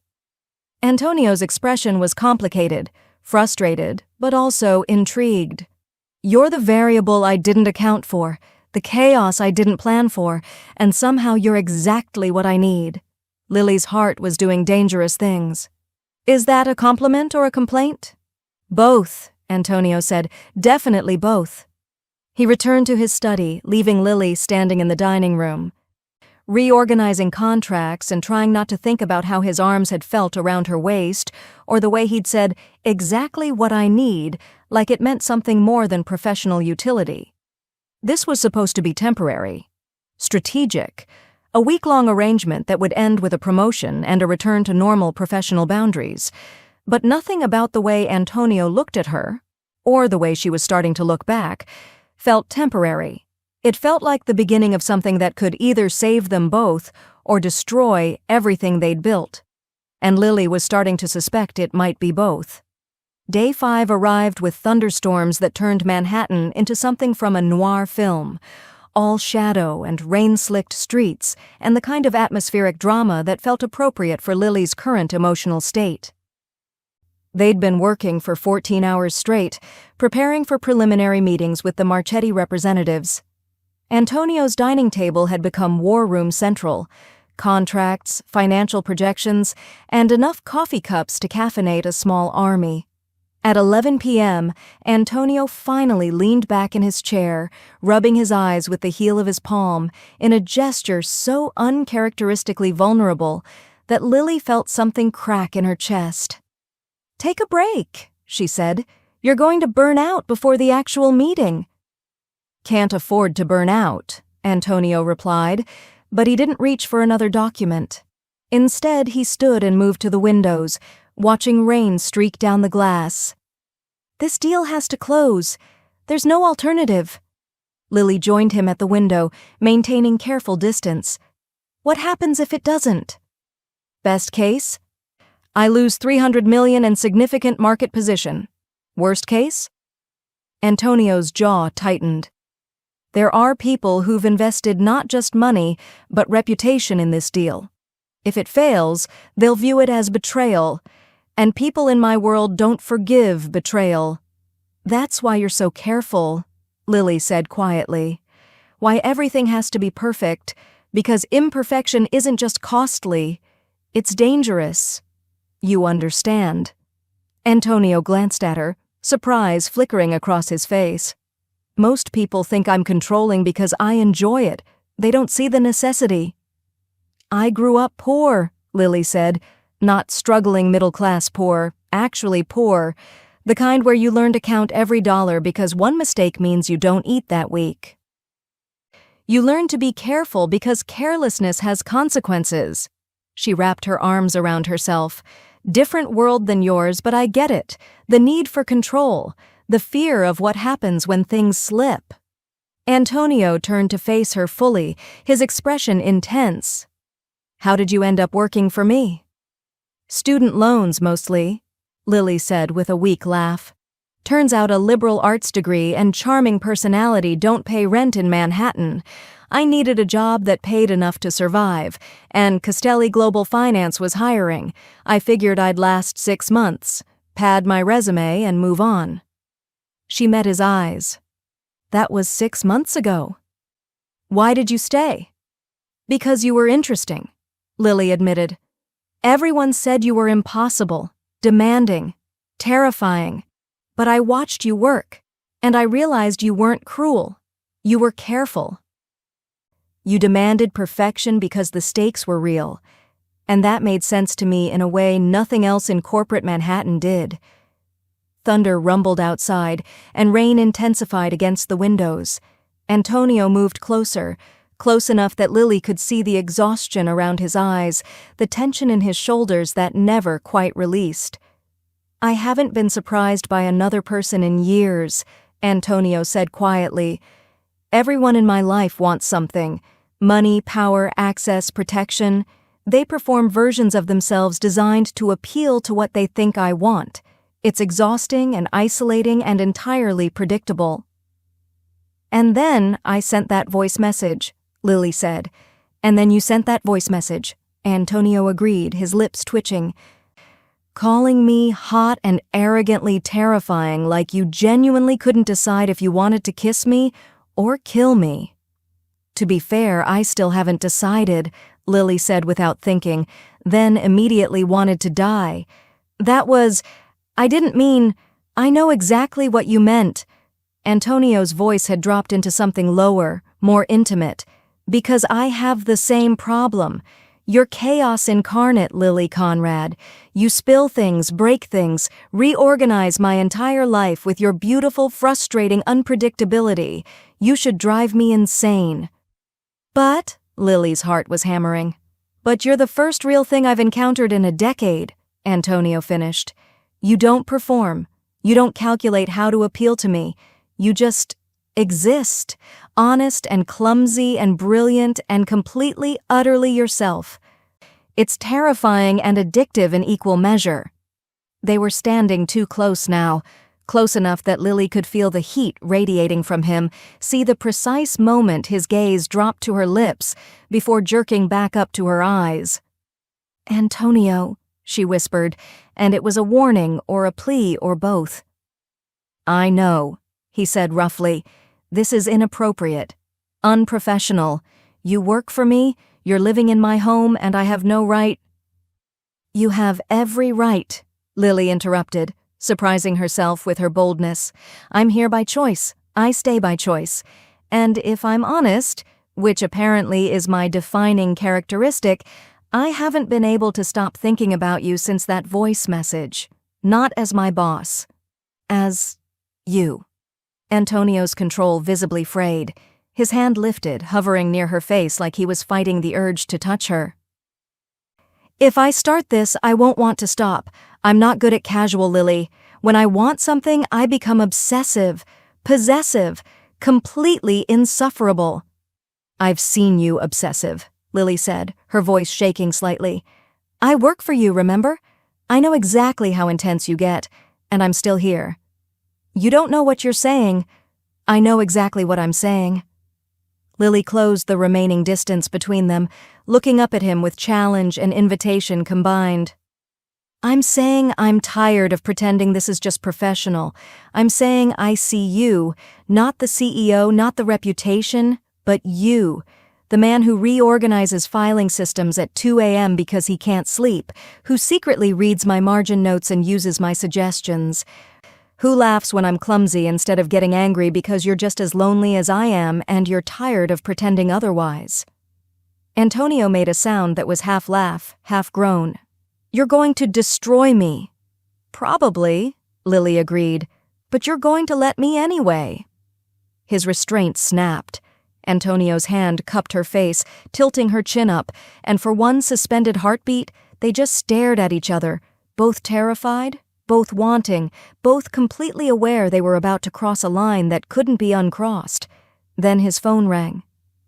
Antonio's expression was complicated, frustrated, but also intrigued. You're the variable I didn't account for, the chaos I didn't plan for, and somehow you're exactly what I need. Lily's heart was doing dangerous things. Is that a compliment or a complaint? Both, Antonio said, definitely both. He returned to his study, leaving Lily standing in the dining room. Reorganizing contracts and trying not to think about how his arms had felt around her waist, or the way he'd said, exactly what I need, like it meant something more than professional utility. This was supposed to be temporary, strategic, a week-long arrangement that would end with a promotion and a return to normal professional boundaries. But nothing about the way Antonio looked at her, or the way she was starting to look back, felt temporary. It felt like the beginning of something that could either save them both or destroy everything they'd built. And Lily was starting to suspect it might be both. Day 5 arrived with thunderstorms that turned Manhattan into something from a noir film, all shadow and rain-slicked streets, and the kind of atmospheric drama that felt appropriate for Lily's current emotional state. They'd been working for 14 hours straight, preparing for preliminary meetings with the Marchetti representatives. Antonio's dining table had become war room central. Contracts, financial projections, and enough coffee cups to caffeinate a small army. At 11 p.m., Antonio finally leaned back in his chair, rubbing his eyes with the heel of his palm in a gesture so uncharacteristically vulnerable that Lily felt something crack in her chest. "Take a break," she said. "You're going to burn out before the actual meeting." "Can't afford to burn out," Antonio replied, but he didn't reach for another document. Instead, he stood and moved to the windows, watching rain streak down the glass. "This deal has to close. There's no alternative." Lily joined him at the window, maintaining careful distance. "What happens if it doesn't?" "Best case? I lose $300 million and significant market position. Worst case?" Antonio's jaw tightened. There are people who've invested not just money, but reputation in this deal. If it fails, they'll view it as betrayal, and people in my world don't forgive betrayal. "That's why you're so careful," Lily said quietly. "Why everything has to be perfect, because imperfection isn't just costly, it's dangerous. You understand." Antonio glanced at her, surprise flickering across his face. "Most people think I'm controlling because I enjoy it. They don't see the necessity." "I grew up poor," Lily said, "not struggling middle-class poor, actually poor, the kind where you learn to count every dollar because one mistake means you don't eat that week. You learn to be careful because carelessness has consequences." She wrapped her arms around herself. "Different world than yours, but I get it. The need for control. The fear of what happens when things slip." Antonio turned to face her fully, his expression intense. "How did you end up working for me?" "Student loans, mostly," Lily said with a weak laugh. "Turns out a liberal arts degree and charming personality don't pay rent in Manhattan. I needed a job that paid enough to survive, and Castelli Global Finance was hiring. I figured I'd last 6 months, pad my resume, and move on." She met his eyes. "That was 6 months ago." "Why did you stay?" "Because you were interesting," Lily admitted. "Everyone said you were impossible, demanding, terrifying. But I watched you work, and I realized you weren't cruel. You were careful. You demanded perfection because the stakes were real, and that made sense to me in a way nothing else in corporate Manhattan did." Thunder rumbled outside, and rain intensified against the windows. Antonio moved closer, close enough that Lily could see the exhaustion around his eyes, the tension in his shoulders that never quite released. "I haven't been surprised by another person in years," Antonio said quietly. "Everyone in my life wants something. Money, power, access, protection. They perform versions of themselves designed to appeal to what they think I want. It's exhausting and isolating and entirely predictable." "And then I sent that voice message," Lily said. "And then you sent that voice message," Antonio agreed, his lips twitching. "Calling me hot and arrogantly terrifying, like you genuinely couldn't decide if you wanted to kiss me or kill me." "To be fair, I still haven't decided," Lily said without thinking, then immediately wanted to die. I didn't mean, I know exactly what you meant." Antonio's voice had dropped into something lower, more intimate. "Because I have the same problem. You're chaos incarnate, Lily Conrad. You spill things, break things, reorganize my entire life with your beautiful, frustrating unpredictability. You should drive me insane." "But," Lily's heart was hammering. "But you're the first real thing I've encountered in a decade," Antonio finished. "You don't perform. You don't calculate how to appeal to me. You just exist, honest and clumsy and brilliant and completely, utterly yourself. It's terrifying and addictive in equal measure. They were standing too close now, close enough that Lily could feel the heat radiating from him, see the precise moment his gaze dropped to her lips before jerking back up to her eyes. "Antonio," she whispered, and it was a warning or a plea or both. "I know," he said roughly. "This is inappropriate, unprofessional. You work for me, you're living in my home, and I have no right—" "You have every right," Lily interrupted, surprising herself with her boldness. "I'm here by choice. I stay by choice. And if I'm honest, which apparently is my defining characteristic, I haven't been able to stop thinking about you since that voice message. Not as my boss. As you." Antonio's control visibly frayed. His hand lifted, hovering near her face like he was fighting the urge to touch her. "If I start this, I won't want to stop. I'm not good at casual, Lily. When I want something, I become obsessive, possessive, completely insufferable." "I've seen you obsessive," Lily said, her voice shaking slightly. "I work for you, remember? I know exactly how intense you get, and I'm still here." "You don't know what you're saying." "I know exactly what I'm saying." Lily closed the remaining distance between them, looking up at him with challenge and invitation combined. "I'm saying I'm tired of pretending this is just professional. I'm saying I see you, not the CEO, not the reputation, but you, the man who reorganizes filing systems at 2 a.m. because he can't sleep, who secretly reads my margin notes and uses my suggestions, who laughs when I'm clumsy instead of getting angry because you're just as lonely as I am and you're tired of pretending otherwise." Antonio made a sound that was half laugh, half groan. "You're going to destroy me." "Probably," Lily agreed, "but you're going to let me anyway." His restraint snapped. Antonio's hand cupped her face, tilting her chin up, and for one suspended heartbeat, they just stared at each other, both terrified, both wanting, both completely aware they were about to cross a line that couldn't be uncrossed. Then his phone rang.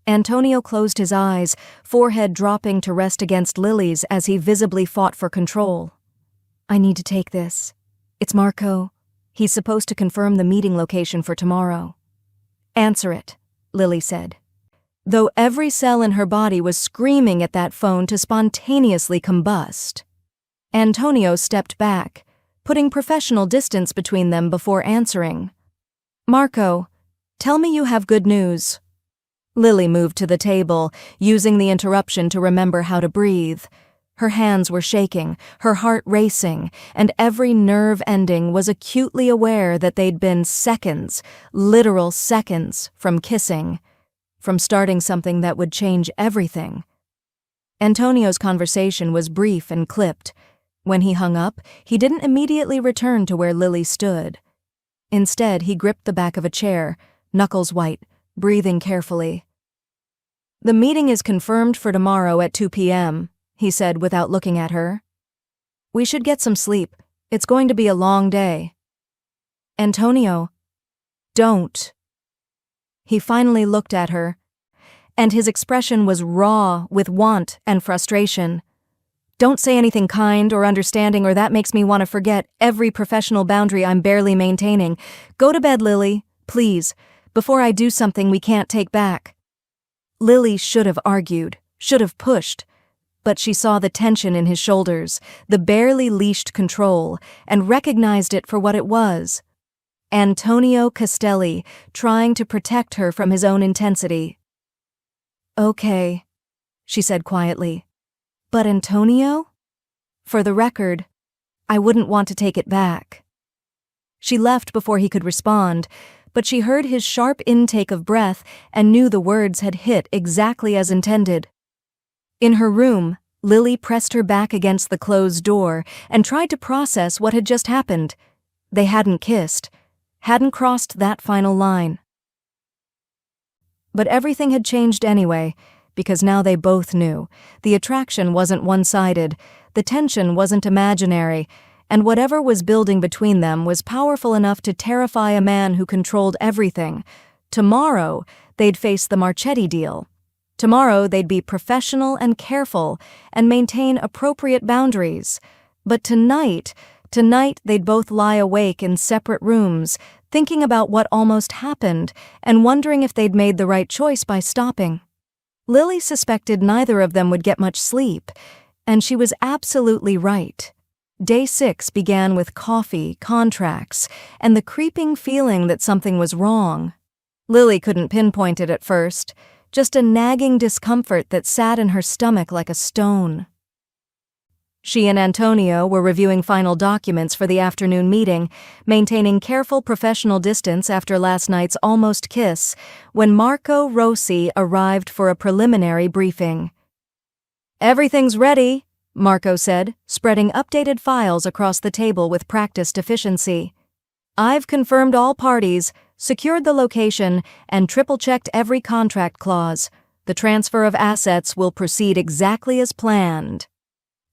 Antonio closed his eyes, forehead dropping to rest against Lily's as he visibly fought for control. "I need to take this. It's Marco. He's supposed to confirm the meeting location for tomorrow." "Answer it," Lily said. Though every cell in her body was screaming at that phone to spontaneously combust. Antonio stepped back, putting professional distance between them before answering. "Marco, tell me you have good news." Lily moved to the table, using the interruption to remember how to breathe. Her hands were shaking, her heart racing, and every nerve ending was acutely aware that they'd been seconds, literal seconds, from kissing, from starting something that would change everything. Antonio's conversation was brief and clipped. When he hung up, he didn't immediately return to where Lily stood. Instead, he gripped the back of a chair, knuckles white, breathing carefully. "The meeting is confirmed for tomorrow at 2 p.m., he said without looking at her. "We should get some sleep. It's going to be a long day." "Antonio, don't." He finally looked at her, and his expression was raw with want and frustration. "Don't say anything kind or understanding, or that makes me want to forget every professional boundary I'm barely maintaining. Go to bed, Lily, please, before I do something we can't take back." Lily should have argued, should have pushed, but she saw the tension in his shoulders, the barely leashed control, and recognized it for what it was. Antonio Castelli, trying to protect her from his own intensity. "Okay," she said quietly. "But Antonio? For the record, I wouldn't want to take it back." She left before he could respond, but she heard his sharp intake of breath and knew the words had hit exactly as intended. In her room, Lily pressed her back against the closed door and tried to process what had just happened. They hadn't kissed, hadn't crossed that final line. But everything had changed anyway, because now they both knew. The attraction wasn't one-sided, the tension wasn't imaginary, and whatever was building between them was powerful enough to terrify a man who controlled everything, Tomorrow, they'd face the Marchetti deal. Tomorrow, they'd be professional and careful and maintain appropriate boundaries. But tonight, they'd both lie awake in separate rooms, thinking about what almost happened and wondering if they'd made the right choice by stopping. Lily suspected neither of them would get much sleep, and she was absolutely right. Day 6 began with coffee, contracts, and the creeping feeling that something was wrong. Lily couldn't pinpoint it at first, just a nagging discomfort that sat in her stomach like a stone. She and Antonio were reviewing final documents for the afternoon meeting, maintaining careful professional distance after last night's almost kiss, when Marco Rossi arrived for a preliminary briefing. "Everything's ready," Marco said, spreading updated files across the table with practiced efficiency. "I've confirmed all parties, secured the location, and triple-checked every contract clause. The transfer of assets will proceed exactly as planned."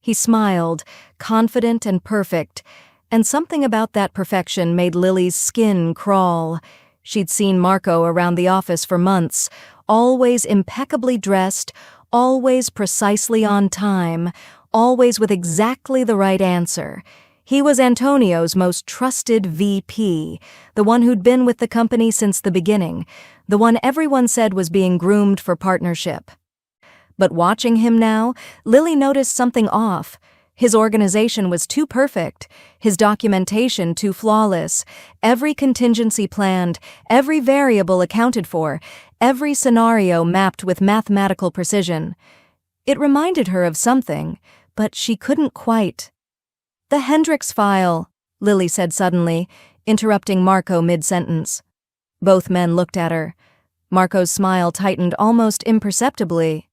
He smiled, confident and perfect, and something about that perfection made Lily's skin crawl. She'd seen Marco around the office for months, always impeccably dressed, always precisely on time, always with exactly the right answer. He was Antonio's most trusted VP, the one who'd been with the company since the beginning, the one everyone said was being groomed for partnership. But watching him now, Lily noticed something off. His organization was too perfect, his documentation too flawless, every contingency planned, every variable accounted for, every scenario mapped with mathematical precision. It reminded her of something, but she couldn't quite. "The Hendricks file," Lily said suddenly, interrupting Marco mid-sentence. Both men looked at her. Marco's smile tightened almost imperceptibly.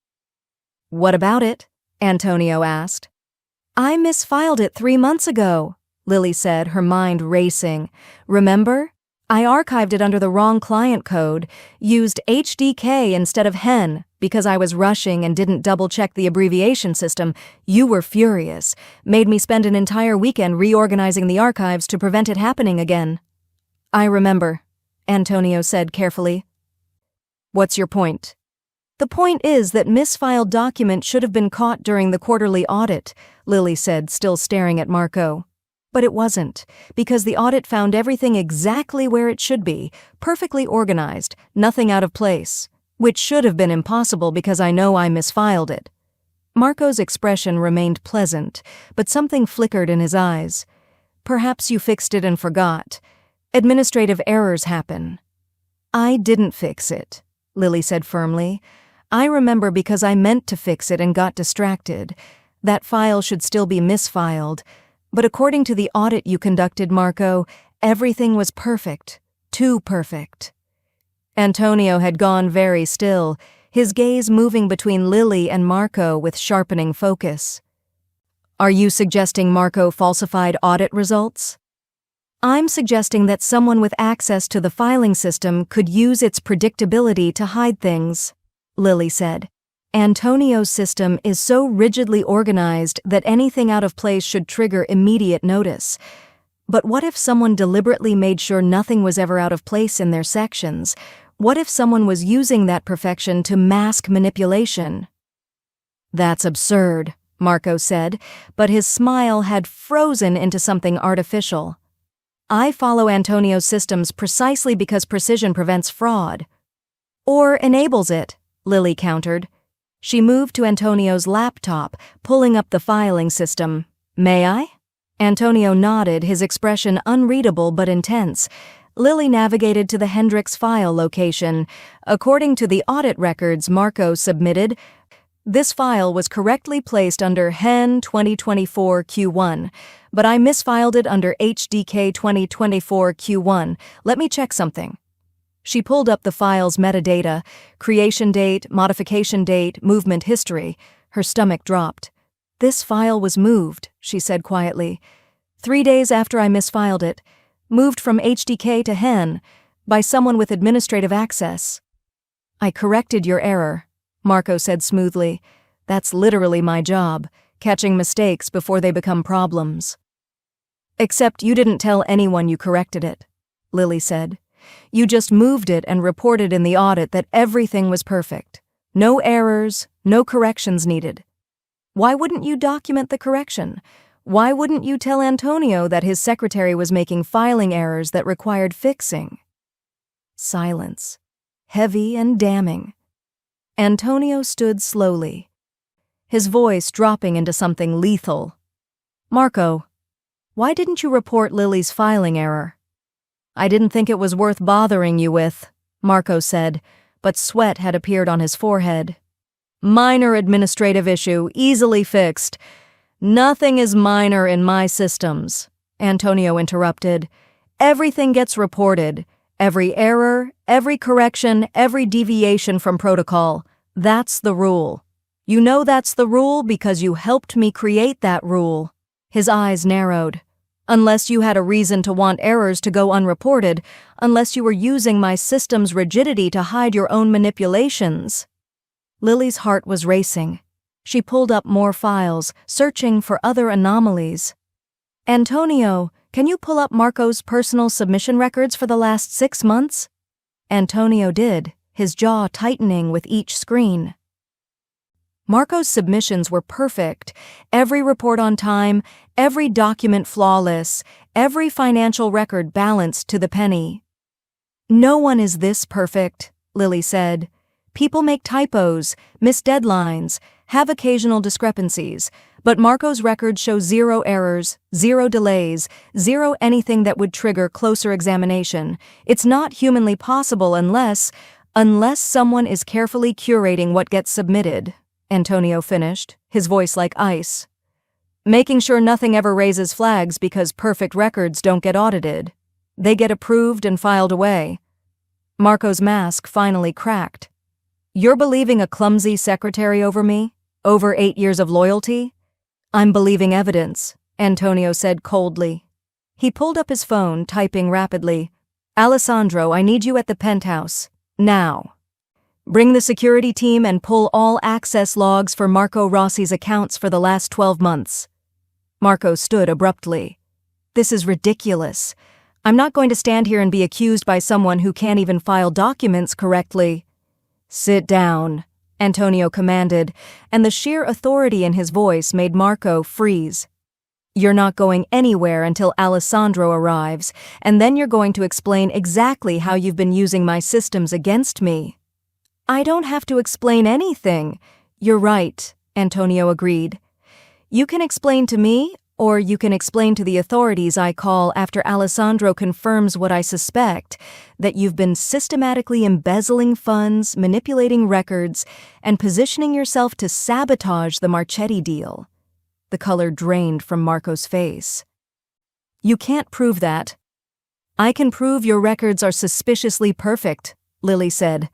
"What about it?" Antonio asked. "I misfiled it 3 months ago," Lily said, her mind racing. "Remember? I archived it under the wrong client code, used HDK instead of HEN because I was rushing and didn't double-check the abbreviation system. You were furious, made me spend an entire weekend reorganizing the archives to prevent it happening again." "I remember," Antonio said carefully. "What's your point?" "The point is that misfiled document should have been caught during the quarterly audit," Lily said, still staring at Marco. "But it wasn't, because the audit found everything exactly where it should be, perfectly organized, nothing out of place, which should have been impossible because I know I misfiled it." Marco's expression remained pleasant, but something flickered in his eyes. "Perhaps you fixed it and forgot. Administrative errors happen." "I didn't fix it," Lily said firmly. "I remember because I meant to fix it and got distracted. That file should still be misfiled. But according to the audit you conducted, Marco, everything was perfect. Too perfect." Antonio had gone very still, his gaze moving between Lily and Marco with sharpening focus. "Are you suggesting Marco falsified audit results?" "I'm suggesting that someone with access to the filing system could use its predictability to hide things," Lily said. "Antonio's system is so rigidly organized that anything out of place should trigger immediate notice. But what if someone deliberately made sure nothing was ever out of place in their sections? What if someone was using that perfection to mask manipulation?" "That's absurd," Marco said, but his smile had frozen into something artificial. "I follow Antonio's systems precisely because precision prevents fraud." "Or enables it," Lily countered. She moved to Antonio's laptop, pulling up the filing system. "May I?" Antonio nodded, his expression unreadable but intense. Lily navigated to the Hendricks file location. According to the audit records Marco submitted, this file was correctly placed under HEN 2024 Q1, but I misfiled it under HDK 2024 Q1. Let me check something. She pulled up the file's metadata, creation date, modification date, movement history. Her stomach dropped. "This file was moved," she said quietly. 3 days after I misfiled it. Moved from HDK to HEN, by someone with administrative access." "I corrected your error," Marco said smoothly. "That's literally my job, catching mistakes before they become problems." "Except you didn't tell anyone you corrected it," Lily said. You just moved it and reported in the audit that everything was perfect. No errors, no corrections needed. Why wouldn't you document the correction? Why wouldn't you tell Antonio that his secretary was making filing errors that required fixing? Silence. Heavy and damning. Antonio stood slowly, his voice dropping into something lethal. Marco, why didn't you report Lily's filing error? I didn't think it was worth bothering you with, Marco said, but sweat had appeared on his forehead. Minor administrative issue, easily fixed. Nothing is minor in my systems, Antonio interrupted. Everything gets reported. Every error, every correction, every deviation from protocol. That's the rule. You know that's the rule because you helped me create that rule. His eyes narrowed. Unless you had a reason to want errors to go unreported, unless you were using my system's rigidity to hide your own manipulations. Lily's heart was racing. She pulled up more files, searching for other anomalies. Antonio, can you pull up Marco's personal submission records for the last 6 months? Antonio did, his jaw tightening with each screen. Marco's submissions were perfect. Every report on time, every document flawless, every financial record balanced to the penny. No one is this perfect, Lily said. People make typos, miss deadlines, have occasional discrepancies, but Marco's records show 0 errors, 0 delays, 0 anything that would trigger closer examination. It's not humanly possible unless someone is carefully curating what gets submitted, Antonio finished, his voice like ice. Making sure nothing ever raises flags because perfect records don't get audited. They get approved and filed away. Marco's mask finally cracked. You're believing a clumsy secretary over me? Over 8 years of loyalty? I'm believing evidence, Antonio said coldly. He pulled up his phone, typing rapidly. Alessandro, I need you at the penthouse. Now. Bring the security team and pull all access logs for Marco Rossi's accounts for the last 12 months. Marco stood abruptly. This is ridiculous. I'm not going to stand here and be accused by someone who can't even file documents correctly. Sit down, Antonio commanded, and the sheer authority in his voice made Marco freeze. You're not going anywhere until Alessandro arrives, and then you're going to explain exactly how you've been using my systems against me. I don't have to explain anything. You're right, Antonio agreed. You can explain to me, or you can explain to the authorities I call after Alessandro confirms what I suspect, that you've been systematically embezzling funds, manipulating records, and positioning yourself to sabotage the Marchetti deal. The color drained from Marco's face. You can't prove that. I can prove your records are suspiciously perfect, Lily said.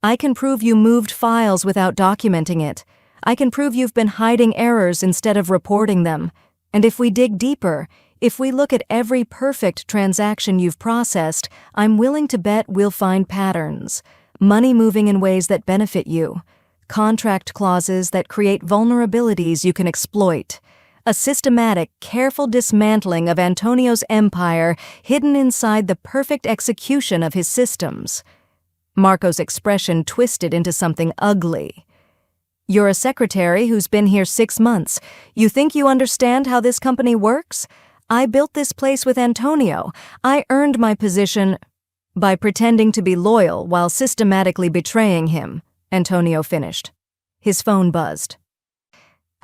I can prove you moved files without documenting it. I can prove you've been hiding errors instead of reporting them. And if we dig deeper, if we look at every perfect transaction you've processed, I'm willing to bet we'll find patterns. Money moving in ways that benefit you. Contract clauses that create vulnerabilities you can exploit. A systematic, careful dismantling of Antonio's empire hidden inside the perfect execution of his systems. Marco's expression twisted into something ugly. You're a secretary who's been here 6 months. You think you understand how this company works? I built this place with Antonio. I earned my position by pretending to be loyal while systematically betraying him, Antonio finished. His phone buzzed.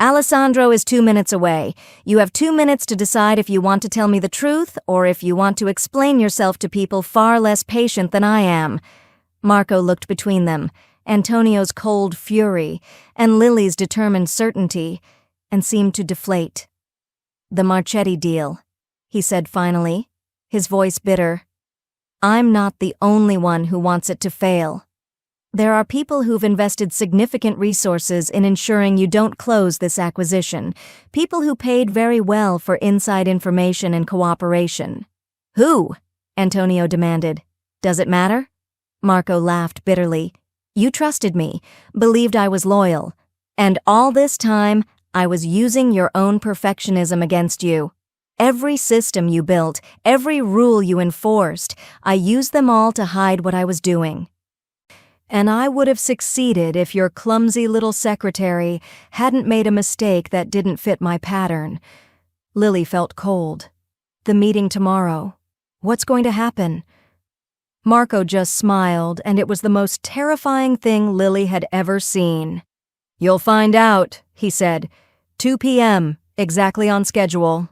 Alessandro is 2 minutes away. You have 2 minutes to decide if you want to tell me the truth or if you want to explain yourself to people far less patient than I am. Marco looked between them, Antonio's cold fury and Lily's determined certainty, and seemed to deflate. The Marchetti deal, he said finally, his voice bitter. I'm not the only one who wants it to fail. There are people who've invested significant resources in ensuring you don't close this acquisition, people who paid very well for inside information and cooperation. Who? Antonio demanded. Does it matter? Marco laughed bitterly. You trusted me, believed I was loyal, and all this time I was using your own perfectionism against you. Every system you built, every rule you enforced, I used them all to hide what I was doing. And I would have succeeded if your clumsy little secretary hadn't made a mistake that didn't fit my pattern. Lily felt cold. The meeting tomorrow. What's going to happen? Marco just smiled, and it was the most terrifying thing Lily had ever seen. You'll find out, he said. 2 p.m., exactly on schedule.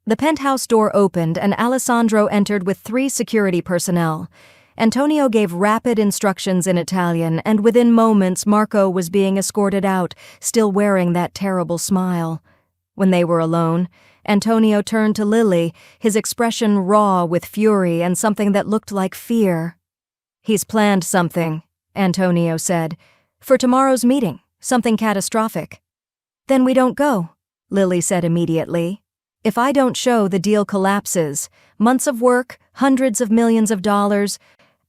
The penthouse door opened and Alessandro entered with 3 security personnel. Antonio gave rapid instructions in Italian, and within moments Marco was being escorted out, still wearing that terrible smile. When they were alone, Antonio turned to Lily, his expression raw with fury and something that looked like fear. He's planned something, Antonio said. For tomorrow's meeting, something catastrophic. Then we don't go, Lily said immediately. If I don't show, the deal collapses. Months of work, hundreds of millions of dollars,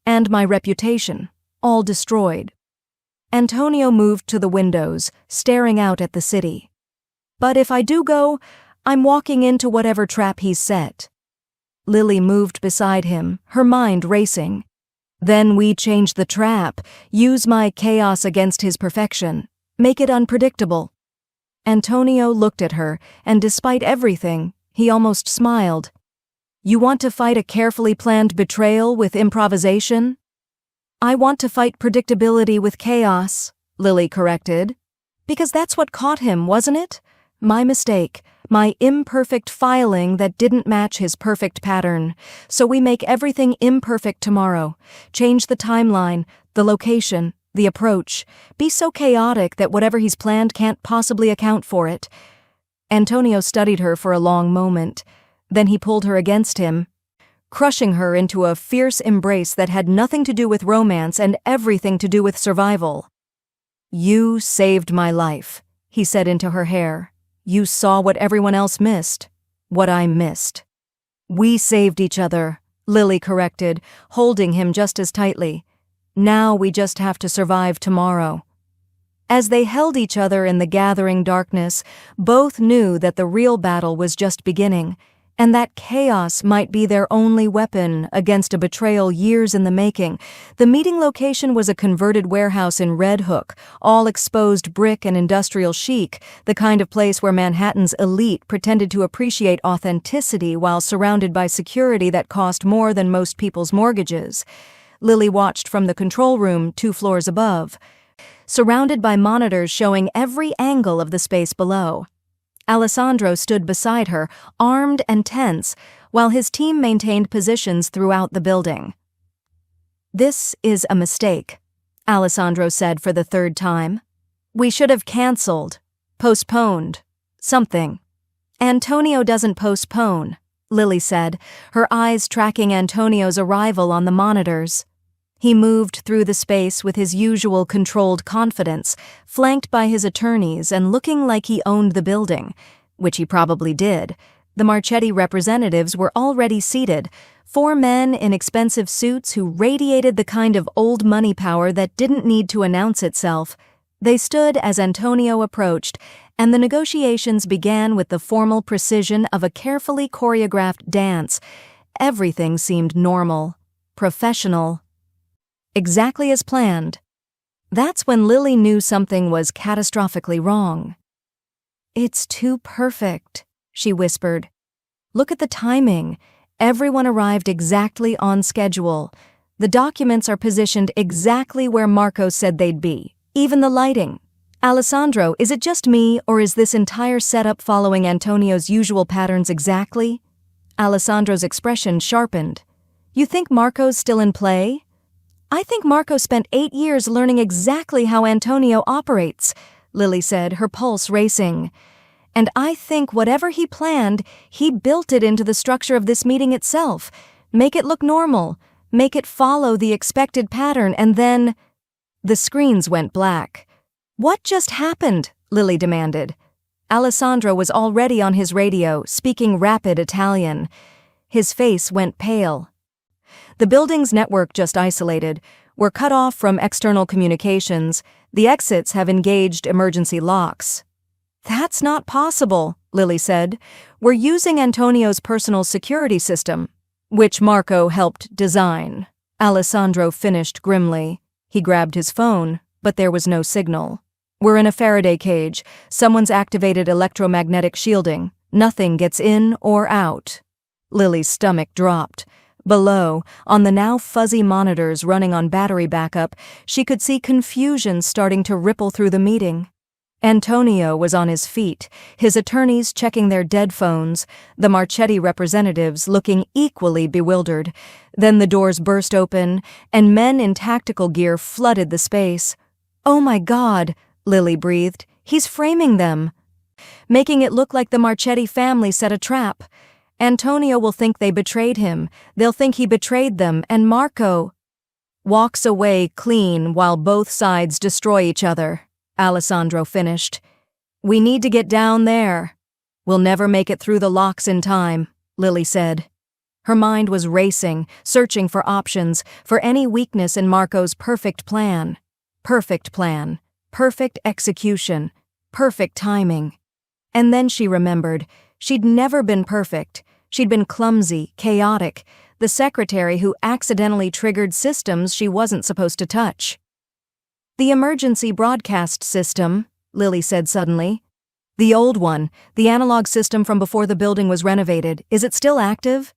and my reputation, all destroyed. Antonio moved to the windows, staring out at the city. But if I do go, I'm walking into whatever trap he's set. Lily moved beside him, her mind racing. Then we change the trap, use my chaos against his perfection, make it unpredictable. Antonio looked at her, and despite everything, he almost smiled. You want to fight a carefully planned betrayal with improvisation? I want to fight predictability with chaos, Lily corrected. Because that's what caught him, wasn't it? My mistake, my imperfect filing that didn't match his perfect pattern. So we make everything imperfect tomorrow. Change the timeline, the location, the approach. Be so chaotic that whatever he's planned can't possibly account for it. Antonio studied her for a long moment. Then he pulled her against him, crushing her into a fierce embrace that had nothing to do with romance and everything to do with survival. You saved my life, he said into her hair. You saw what everyone else missed, what I missed. We saved each other, Lily corrected, holding him just as tightly. Now we just have to survive tomorrow. As they held each other in the gathering darkness, both knew that the real battle was just beginning, and that chaos might be their only weapon against a betrayal years in the making. The meeting location was a converted warehouse in Red Hook, all exposed brick and industrial chic, the kind of place where Manhattan's elite pretended to appreciate authenticity while surrounded by security that cost more than most people's mortgages. Lily watched from the control room 2 floors above, surrounded by monitors showing every angle of the space below. Alessandro stood beside her, armed and tense, while his team maintained positions throughout the building. This is a mistake, Alessandro said for the 3rd time. We should have canceled, postponed, something. Antonio doesn't postpone, Lily said, her eyes tracking Antonio's arrival on the monitors. He moved through the space with his usual controlled confidence, flanked by his attorneys and looking like he owned the building, which he probably did. The Marchetti representatives were already seated, 4 men in expensive suits who radiated the kind of old money power that didn't need to announce itself. They stood as Antonio approached, and the negotiations began with the formal precision of a carefully choreographed dance. Everything seemed normal, professional, exactly as planned. That's when Lily knew something was catastrophically wrong. It's too perfect, she whispered. Look at the timing. Everyone arrived exactly on schedule. The documents are positioned exactly where Marco said they'd be. Even the lighting. Alessandro, is it just me, or is this entire setup following Antonio's usual patterns exactly? Alessandro's expression sharpened. You think Marco's still in play? I think Marco spent 8 years learning exactly how Antonio operates, Lily said, her pulse racing. And I think whatever he planned, he built it into the structure of this meeting itself. Make it look normal, make it follow the expected pattern, and then… The screens went black. What just happened? Lily demanded. Alessandro was already on his radio, speaking rapid Italian. His face went pale. The building's network just isolated. We're cut off from external communications. The exits have engaged emergency locks. "That's not possible," Lily said. "We're using Antonio's personal security system, which Marco helped design." Alessandro finished grimly. He grabbed his phone, but there was no signal. "We're in a Faraday cage. Someone's activated electromagnetic shielding. Nothing gets in or out." Lily's stomach dropped. Below, on the now fuzzy monitors running on battery backup, she could see confusion starting to ripple through the meeting. Antonio was on his feet, his attorneys checking their dead phones, the Marchetti representatives looking equally bewildered. Then the doors burst open, and men in tactical gear flooded the space. "Oh my God," Lily breathed. "He's framing them, making it look like the Marchetti family set a trap. Antonio will think they betrayed him. They'll think he betrayed them, and Marco walks away clean while both sides destroy each other," Alessandro finished. "We need to get down there." "We'll never make it through the locks in time," Lily said. Her mind was racing, searching for options, for any weakness in Marco's perfect plan. Perfect plan, perfect execution, perfect timing. And then she remembered, she'd never been perfect. She'd been clumsy, chaotic, the secretary who accidentally triggered systems she wasn't supposed to touch. "The emergency broadcast system," Lily said suddenly. "The old one, the analog system from before the building was renovated, is it still active?"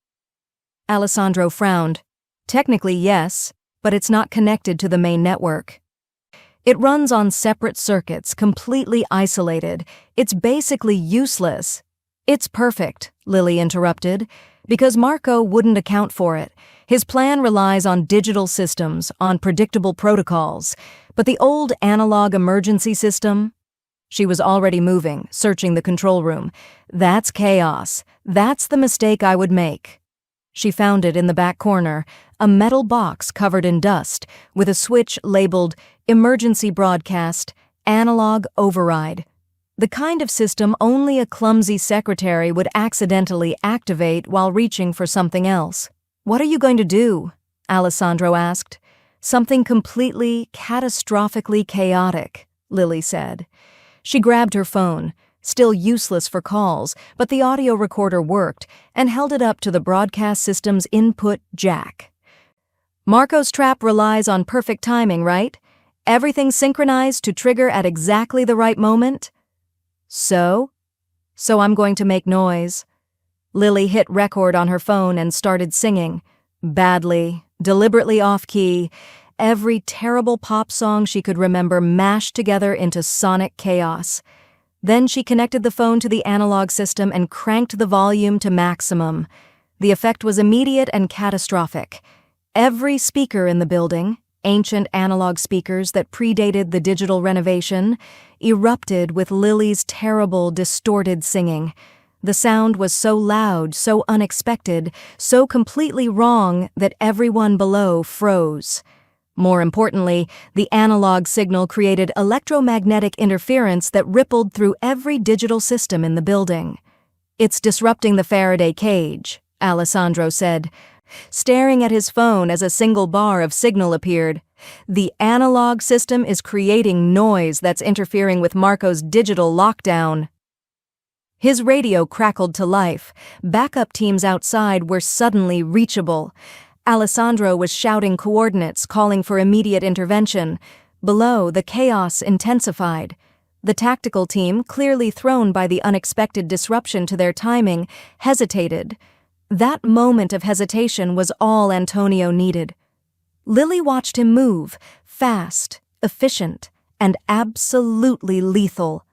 Alessandro frowned. "Technically, yes, but it's not connected to the main network. It runs on separate circuits, completely isolated. It's basically useless." "It's perfect," Lily interrupted, "because Marco wouldn't account for it. His plan relies on digital systems, on predictable protocols. But the old analog emergency system?" She was already moving, searching the control room. "That's chaos. That's the mistake I would make." She found it in the back corner, a metal box covered in dust, with a switch labeled Emergency Broadcast, Analog Override. The kind of system only a clumsy secretary would accidentally activate while reaching for something else. "What are you going to do?" Alessandro asked. "Something completely, catastrophically chaotic," Lily said. She grabbed her phone, still useless for calls, but the audio recorder worked, and held it up to the broadcast system's input jack. "Marco's trap relies on perfect timing, right? Everything synchronized to trigger at exactly the right moment?" So I'm going to make noise." Lily hit record on her phone and started singing. Badly, deliberately off-key, every terrible pop song she could remember mashed together into sonic chaos. Then she connected the phone to the analog system and cranked the volume to maximum. The effect was immediate and catastrophic. Every speaker in the building, ancient analog speakers that predated the digital renovation, erupted with Lily's terrible, distorted singing. The sound was so loud, so unexpected, so completely wrong that everyone below froze. More importantly, the analog signal created electromagnetic interference that rippled through every digital system in the building. "It's disrupting the Faraday cage," Alessandro said, staring at his phone as a single bar of signal appeared. "The analog system is creating noise that's interfering with Marco's digital lockdown." His radio crackled to life. Backup teams outside were suddenly reachable. Alessandro was shouting coordinates, calling for immediate intervention. Below, the chaos intensified. The tactical team, clearly thrown by the unexpected disruption to their timing, hesitated. That moment of hesitation was all Antonio needed. Lily watched him move, fast, efficient, and absolutely lethal.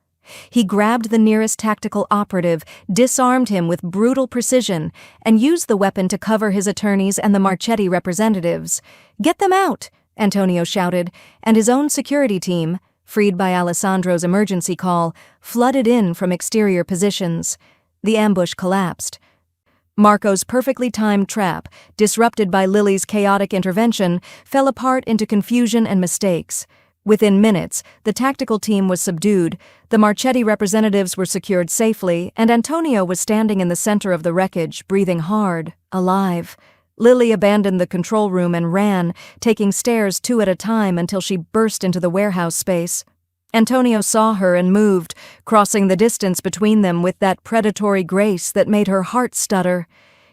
He grabbed the nearest tactical operative, disarmed him with brutal precision, and used the weapon to cover his attorneys and the Marchetti representatives. "Get them out!" Antonio shouted, and his own security team, freed by Alessandro's emergency call, flooded in from exterior positions. The ambush collapsed. Marco's perfectly timed trap, disrupted by Lily's chaotic intervention, fell apart into confusion and mistakes. Within minutes, the tactical team was subdued, the Marchetti representatives were secured safely, and Antonio was standing in the center of the wreckage, breathing hard, alive. Lily abandoned the control room and ran, taking stairs 2 at a time until she burst into the warehouse space. Antonio saw her and moved, crossing the distance between them with that predatory grace that made her heart stutter.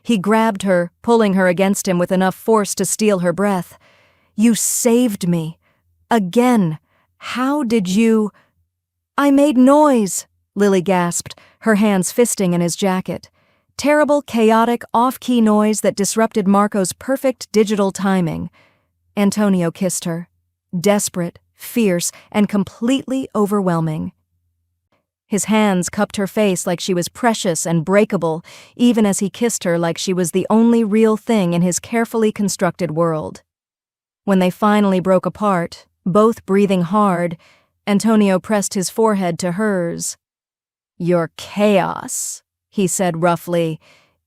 He grabbed her, pulling her against him with enough force to steal her breath. "You saved me. Again. How did you—" "I made noise," Lily gasped, her hands fisting in his jacket. Terrible, chaotic, off-key noise that disrupted Marco's perfect digital timing. Antonio kissed her. Desperate, fierce, and completely overwhelming. His hands cupped her face like she was precious and breakable, even as he kissed her like she was the only real thing in his carefully constructed world. When they finally broke apart, both breathing hard, Antonio pressed his forehead to hers. "Your chaos," he said roughly,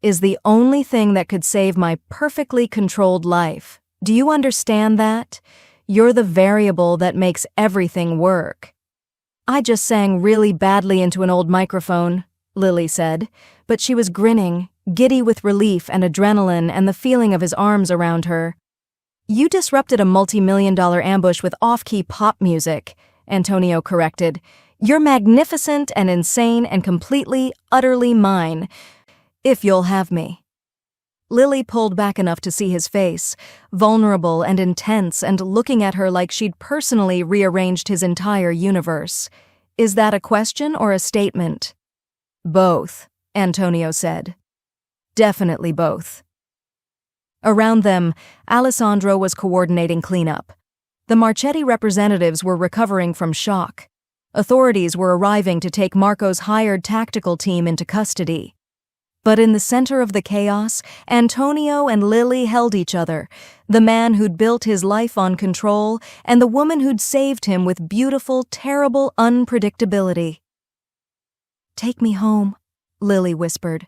"is the only thing that could save my perfectly controlled life. Do you understand that? You're the variable that makes everything work." "I just sang really badly into an old microphone," Lily said, but she was grinning, giddy with relief and adrenaline and the feeling of his arms around her. "You disrupted a multi-million-dollar ambush with off-key pop music," Antonio corrected. "You're magnificent and insane and completely, utterly mine, if you'll have me." Lily pulled back enough to see his face, vulnerable and intense and looking at her like she'd personally rearranged his entire universe. "Is that a question or a statement?" "Both," Antonio said. "Definitely both." Around them, Alessandro was coordinating cleanup. The Marchetti representatives were recovering from shock. Authorities were arriving to take Marco's hired tactical team into custody. But in the center of the chaos, Antonio and Lily held each other, the man who'd built his life on control and the woman who'd saved him with beautiful, terrible unpredictability. "Take me home," Lily whispered.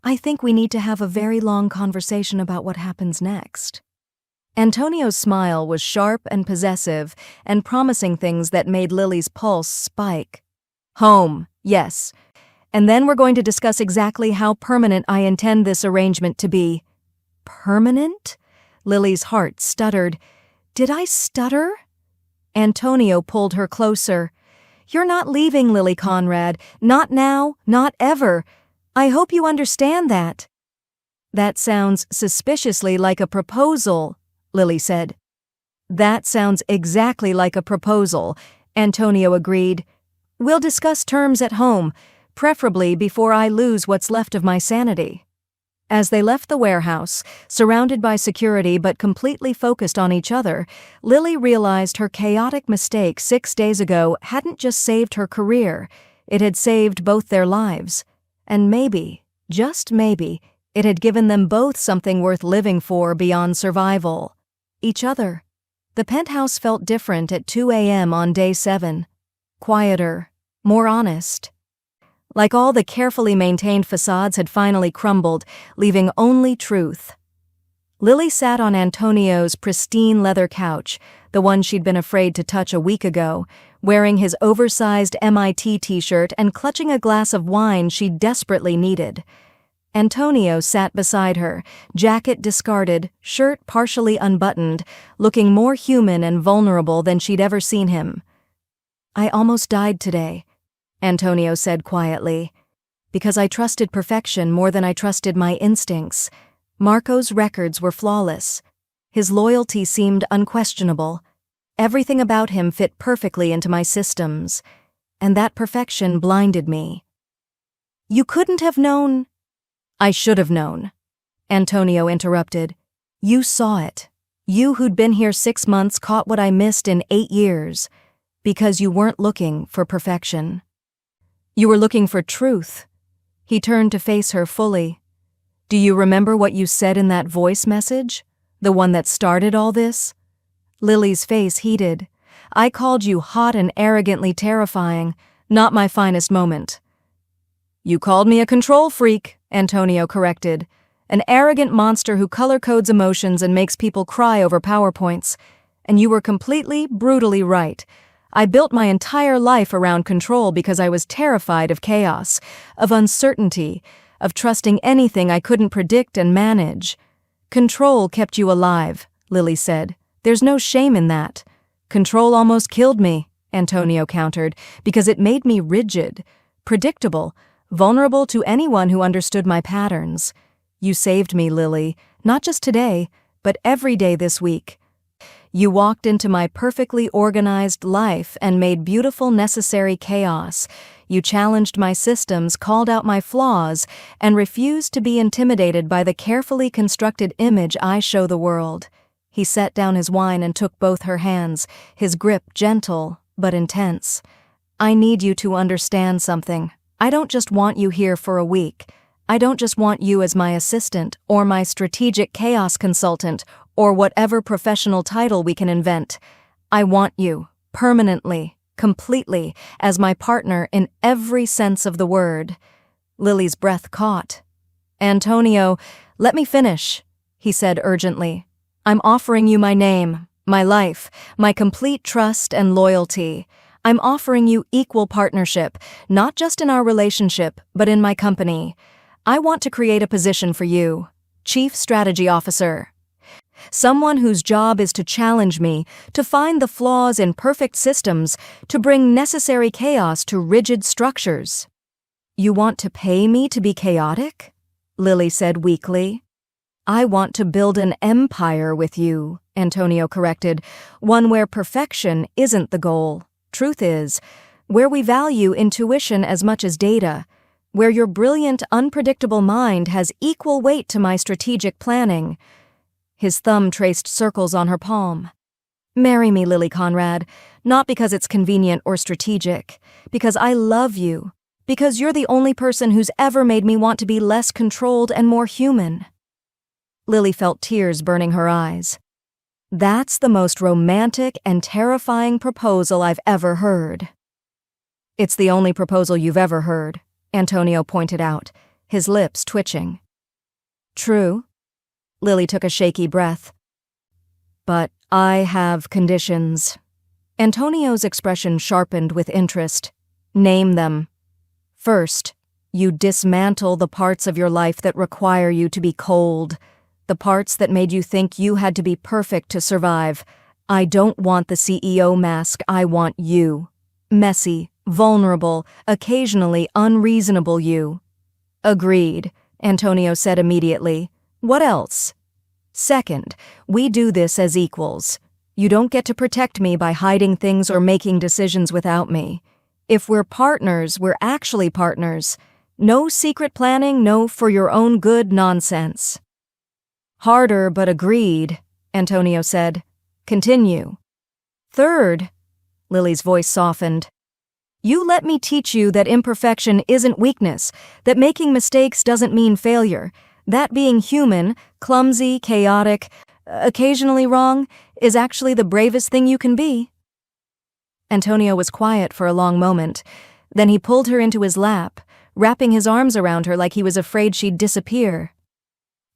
"I think we need to have a very long conversation about what happens next." Antonio's smile was sharp and possessive and promising things that made Lily's pulse spike. "Home, yes. And then we're going to discuss exactly how permanent I intend this arrangement to be." "Permanent?" Lily's heart stuttered. "Did I stutter?" Antonio pulled her closer. "You're not leaving, Lily Conrad. Not now, not ever. I hope you understand that." "That sounds suspiciously like a proposal," Lily said. "That sounds exactly like a proposal," Antonio agreed. "We'll discuss terms at home, preferably before I lose what's left of my sanity." As they left the warehouse, surrounded by security but completely focused on each other, Lily realized her chaotic mistake 6 days ago hadn't just saved her career, it had saved both their lives. And maybe, just maybe, it had given them both something worth living for beyond survival. Each other. The penthouse felt different at 2 a.m. on day 7. Quieter, more honest. Like all the carefully maintained facades had finally crumbled, leaving only truth. Lily sat on Antonio's pristine leather couch, the one she'd been afraid to touch a week ago, wearing his oversized MIT t-shirt and clutching a glass of wine she desperately needed. Antonio sat beside her, jacket discarded, shirt partially unbuttoned, looking more human and vulnerable than she'd ever seen him. "I almost died today," Antonio said quietly, "because I trusted perfection more than I trusted my instincts. Marco's records were flawless. His loyalty seemed unquestionable. Everything about him fit perfectly into my systems, and that perfection blinded me." "You couldn't have known—" "I should have known," Antonio interrupted. "You saw it. You who'd been here 6 months caught what I missed in 8 years, because you weren't looking for perfection. You were looking for truth." He turned to face her fully. "Do you remember what you said in that voice message? The one that started all this?" Lily's face heated. "I called you hot and arrogantly terrifying, not my finest moment." "You called me a control freak," Antonio corrected. "An arrogant monster who color codes emotions and makes people cry over PowerPoints. And you were completely, brutally right. I built my entire life around control because I was terrified of chaos, of uncertainty, of trusting anything I couldn't predict and manage. Control kept you alive," Lily said. "There's no shame in that. Control almost killed me, Antonio countered, because it made me rigid, predictable, vulnerable to anyone who understood my patterns. You saved me, Lily, not just today, but every day this week. You walked into my perfectly organized life and made beautiful, necessary chaos. You challenged my systems, called out my flaws, and refused to be intimidated by the carefully constructed image I show the world. He set down his wine and took both her hands, his grip gentle but intense. I need you to understand something. I don't just want you here for a week. I don't just want you as my assistant or my strategic chaos consultant or whatever professional title we can invent. I want you, permanently, completely, as my partner in every sense of the word. Lily's breath caught. Antonio, let me finish, he said urgently. I'm offering you my name, my life, my complete trust and loyalty. I'm offering you equal partnership, not just in our relationship, but in my company. I want to create a position for you, Chief Strategy Officer. Someone whose job is to challenge me, to find the flaws in perfect systems, to bring necessary chaos to rigid structures. You want to pay me to be chaotic? Lily said weakly. I want to build an empire with you, Antonio corrected, one where perfection isn't the goal. Truth is, where we value intuition as much as data, where your brilliant, unpredictable mind has equal weight to my strategic planning. His thumb traced circles on her palm. Marry me, Lily Conrad, not because it's convenient or strategic, because I love you, because you're the only person who's ever made me want to be less controlled and more human. Lily felt tears burning her eyes. That's the most romantic and terrifying proposal I've ever heard. It's the only proposal you've ever heard, Antonio pointed out, his lips twitching. True. Lily took a shaky breath. But I have conditions. Antonio's expression sharpened with interest. Name them. First, you dismantle the parts of your life that require you to be cold, the parts that made you think you had to be perfect to survive. I don't want the CEO mask, I want you. Messy, vulnerable, occasionally unreasonable you. Agreed, Antonio said immediately. What else? Second, we do this as equals. You don't get to protect me by hiding things or making decisions without me. If we're partners, we're actually partners. No secret planning, no for your own good nonsense. Harder, but agreed, Antonio said. Continue. Third, Lily's voice softened. You let me teach you that imperfection isn't weakness, that making mistakes doesn't mean failure, that being human, clumsy, chaotic, occasionally wrong, is actually the bravest thing you can be. Antonio was quiet for a long moment. Then he pulled her into his lap, wrapping his arms around her like he was afraid she'd disappear.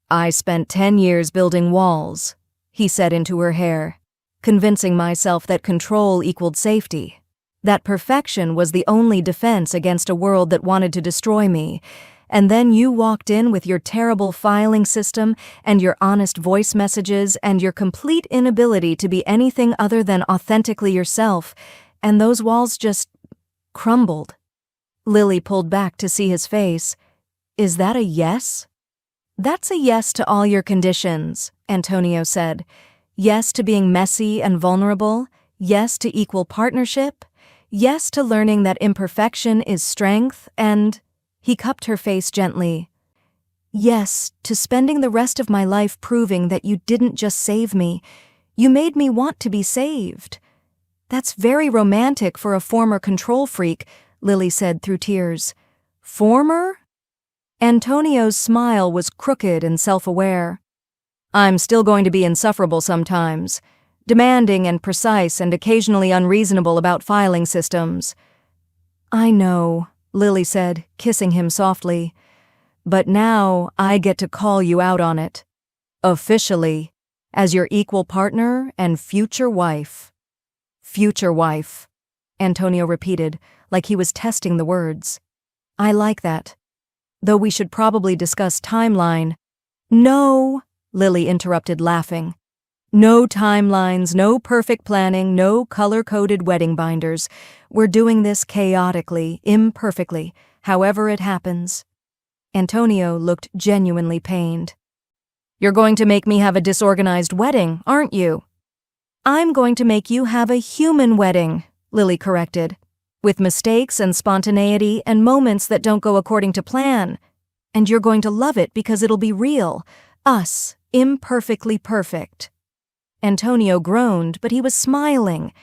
I spent 10 years building walls, he said into her hair, convincing myself that control equaled safety, that perfection was the only defense against a world that wanted to destroy me. And then you walked in with your terrible filing system and your honest voice messages and your complete inability to be anything other than authentically yourself, and those walls just crumbled. Lily pulled back to see his face. Is that a yes? That's a yes to all your conditions, Antonio said. Yes to being messy and vulnerable. Yes to equal partnership. Yes to learning that imperfection is strength and... He cupped her face gently. Yes, to spending the rest of my life proving that you didn't just save me. You made me want to be saved. That's very romantic for a former control freak, Lily said through tears. Former? Antonio's smile was crooked and self-aware. I'm still going to be insufferable sometimes, demanding and precise and occasionally unreasonable about filing systems. I know, Lily said, kissing him softly. But now I get to call you out on it. Officially, as your equal partner and future wife. Future wife, Antonio repeated, like he was testing the words. I like that. Though we should probably discuss timeline. No, Lily interrupted, laughing. No timelines, no perfect planning, no color-coded wedding binders. We're doing this chaotically, imperfectly, however it happens. Antonio looked genuinely pained. You're going to make me have a disorganized wedding, aren't you? I'm going to make you have a human wedding, Lily corrected, with mistakes and spontaneity and moments that don't go according to plan. And you're going to love it because it'll be real, us, imperfectly perfect. Antonio groaned, but he was smiling,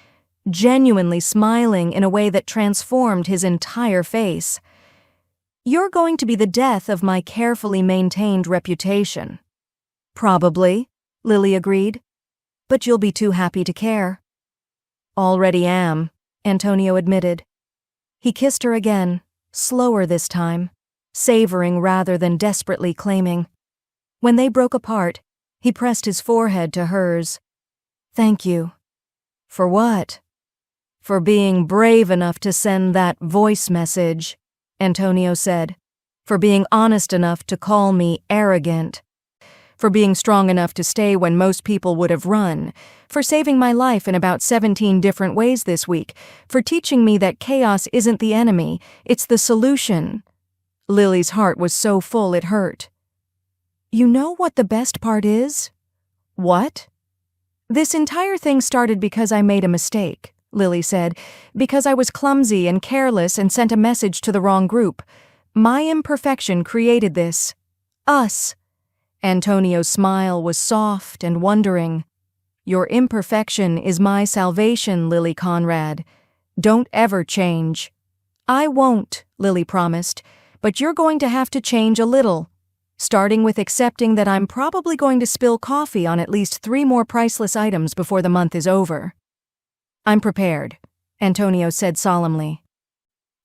genuinely smiling in a way that transformed his entire face. You're going to be the death of my carefully maintained reputation. Probably, Lily agreed, but you'll be too happy to care. Already am, Antonio admitted. He kissed her again, slower this time, savoring rather than desperately claiming. When they broke apart, he pressed his forehead to hers. Thank you. For what? For being brave enough to send that voice message, Antonio said. For being honest enough to call me arrogant. For being strong enough to stay when most people would have run. For saving my life in about 17 different ways this week. For teaching me that chaos isn't the enemy, it's the solution. Lily's heart was so full it hurt. You know what the best part is? What? This entire thing started because I made a mistake, Lily said, because I was clumsy and careless and sent a message to the wrong group. My imperfection created this. Us. Antonio's smile was soft and wondering. Your imperfection is my salvation, Lily Conrad. Don't ever change. I won't, Lily promised, but you're going to have to change a little. Starting with accepting that I'm probably going to spill coffee on at least 3 more priceless items before the month is over. I'm prepared, Antonio said solemnly.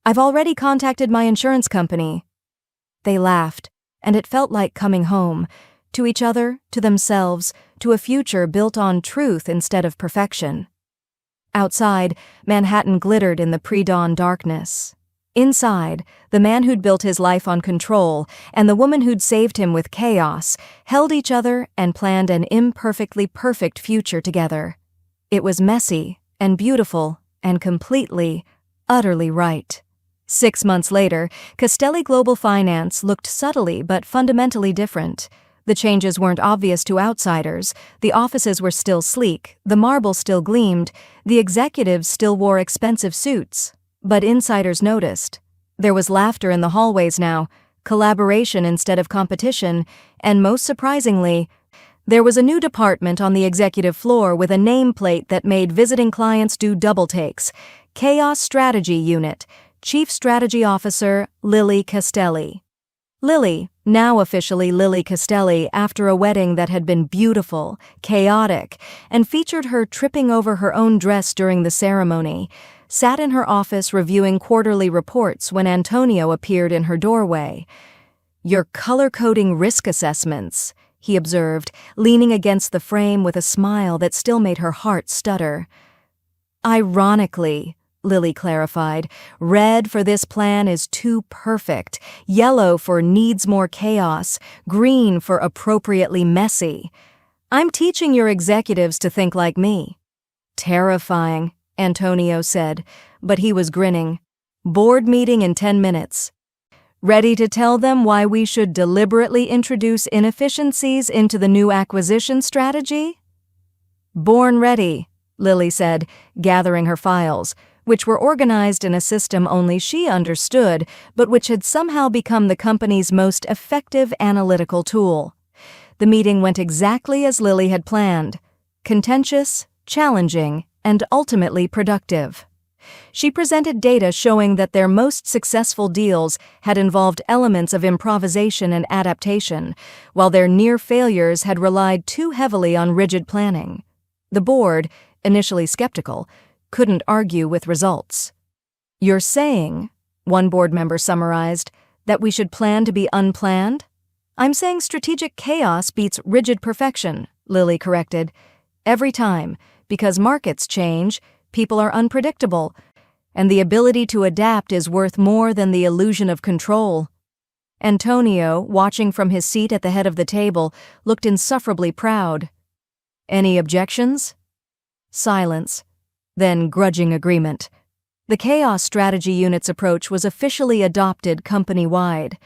I've already contacted my insurance company. They laughed, and it felt like coming home, to each other, to themselves, to a future built on truth instead of perfection. Outside, Manhattan glittered in the pre-dawn darkness. Inside, the man who'd built his life on control and the woman who'd saved him with chaos held each other and planned an imperfectly perfect future together. It was messy and beautiful and completely, utterly right. 6 months later, Castelli Global Finance looked subtly but fundamentally different. The changes weren't obvious to outsiders. The offices were still sleek, the marble still gleamed, the executives still wore expensive suits. But insiders noticed. There was laughter in the hallways now, collaboration instead of competition, and most surprisingly, there was a new department on the executive floor with a nameplate that made visiting clients do double takes. Chaos Strategy Unit, Chief Strategy Officer Lily Castelli. Lily, now officially Lily Castelli, after a wedding that had been beautiful, chaotic, and featured her tripping over her own dress during the ceremony, sat in her office reviewing quarterly reports when Antonio appeared in her doorway. You're color-coding risk assessments, he observed, leaning against the frame with a smile that still made her heart stutter. Ironically, Lily clarified, red for this plan is too perfect, yellow for needs more chaos, green for appropriately messy. I'm teaching your executives to think like me. Terrifying, Antonio said, but he was grinning. Board meeting in 10 minutes. Ready to tell them why we should deliberately introduce inefficiencies into the new acquisition strategy? Born ready, Lily said, gathering her files, which were organized in a system only she understood, but which had somehow become the company's most effective analytical tool. The meeting went exactly as Lily had planned. Contentious, challenging, and ultimately productive. She presented data showing that their most successful deals had involved elements of improvisation and adaptation, while their near failures had relied too heavily on rigid planning. The board, initially skeptical, couldn't argue with results. You're saying, one board member summarized, that we should plan to be unplanned? I'm saying strategic chaos beats rigid perfection, Lily corrected. Every time, because markets change, people are unpredictable, and the ability to adapt is worth more than the illusion of control. Antonio, watching from his seat at the head of the table, looked insufferably proud. Any objections? Silence. Then grudging agreement. The Chaos Strategy Unit's approach was officially adopted company-wide.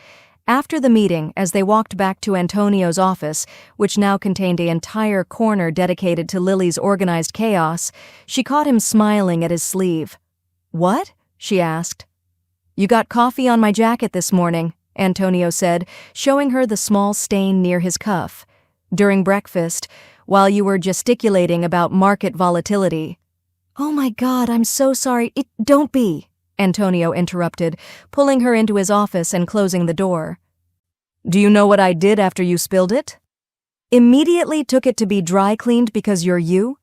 After the meeting, as they walked back to Antonio's office, which now contained an entire corner dedicated to Lily's organized chaos, she caught him smiling at his sleeve. "What?" she asked. "You got coffee on my jacket this morning," Antonio said, showing her the small stain near his cuff. "During breakfast, while you were gesticulating about market volatility." "Oh my God, I'm so sorry. Don't be," Antonio interrupted, pulling her into his office and closing the door. "Do you know what I did after you spilled it?" "Immediately took it to be dry cleaned because you're you?"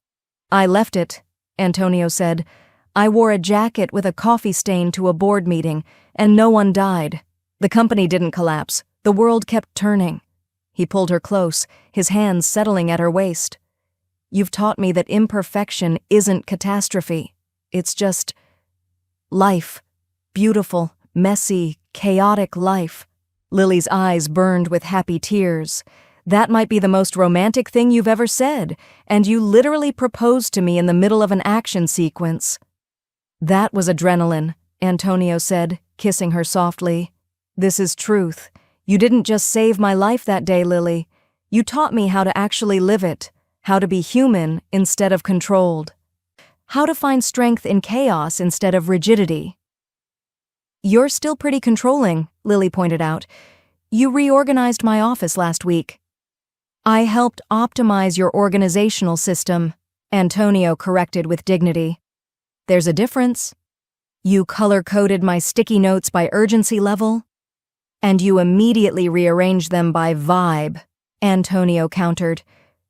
"I left it," Antonio said. "I wore a jacket with a coffee stain to a board meeting, and no one died. The company didn't collapse. The world kept turning." He pulled her close, his hands settling at her waist. "You've taught me that imperfection isn't catastrophe. It's just life. Beautiful, messy, chaotic life." Lily's eyes burned with happy tears. "That might be the most romantic thing you've ever said, and you literally proposed to me in the middle of an action sequence." "That was adrenaline," Antonio said, kissing her softly. "This is truth. You didn't just save my life that day, Lily. You taught me how to actually live it, how to be human instead of controlled. How to find strength in chaos instead of rigidity." "You're still pretty controlling," Lily pointed out. "You reorganized my office last week." "I helped optimize your organizational system," Antonio corrected with dignity. "There's a difference. You color-coded my sticky notes by urgency level, and you immediately rearranged them by vibe," Antonio countered,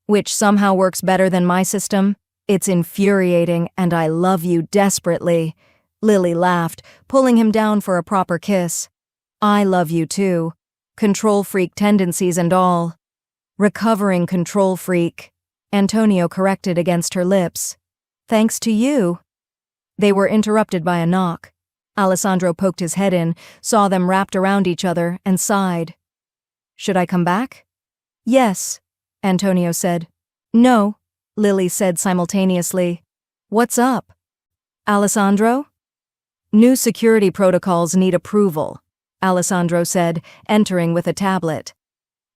"which somehow works better than my system. It's infuriating, and I love you desperately." Lily laughed, pulling him down for a proper kiss. "I love you too. Control freak tendencies and all." "Recovering control freak," Antonio corrected against her lips. "Thanks to you." They were interrupted by a knock. Alessandro poked his head in, saw them wrapped around each other, and sighed. "Should I come back?" "Yes," Antonio said. "No," Lily said simultaneously. "What's up?" "Alessandro?" "New security protocols need approval," Alessandro said, entering with a tablet.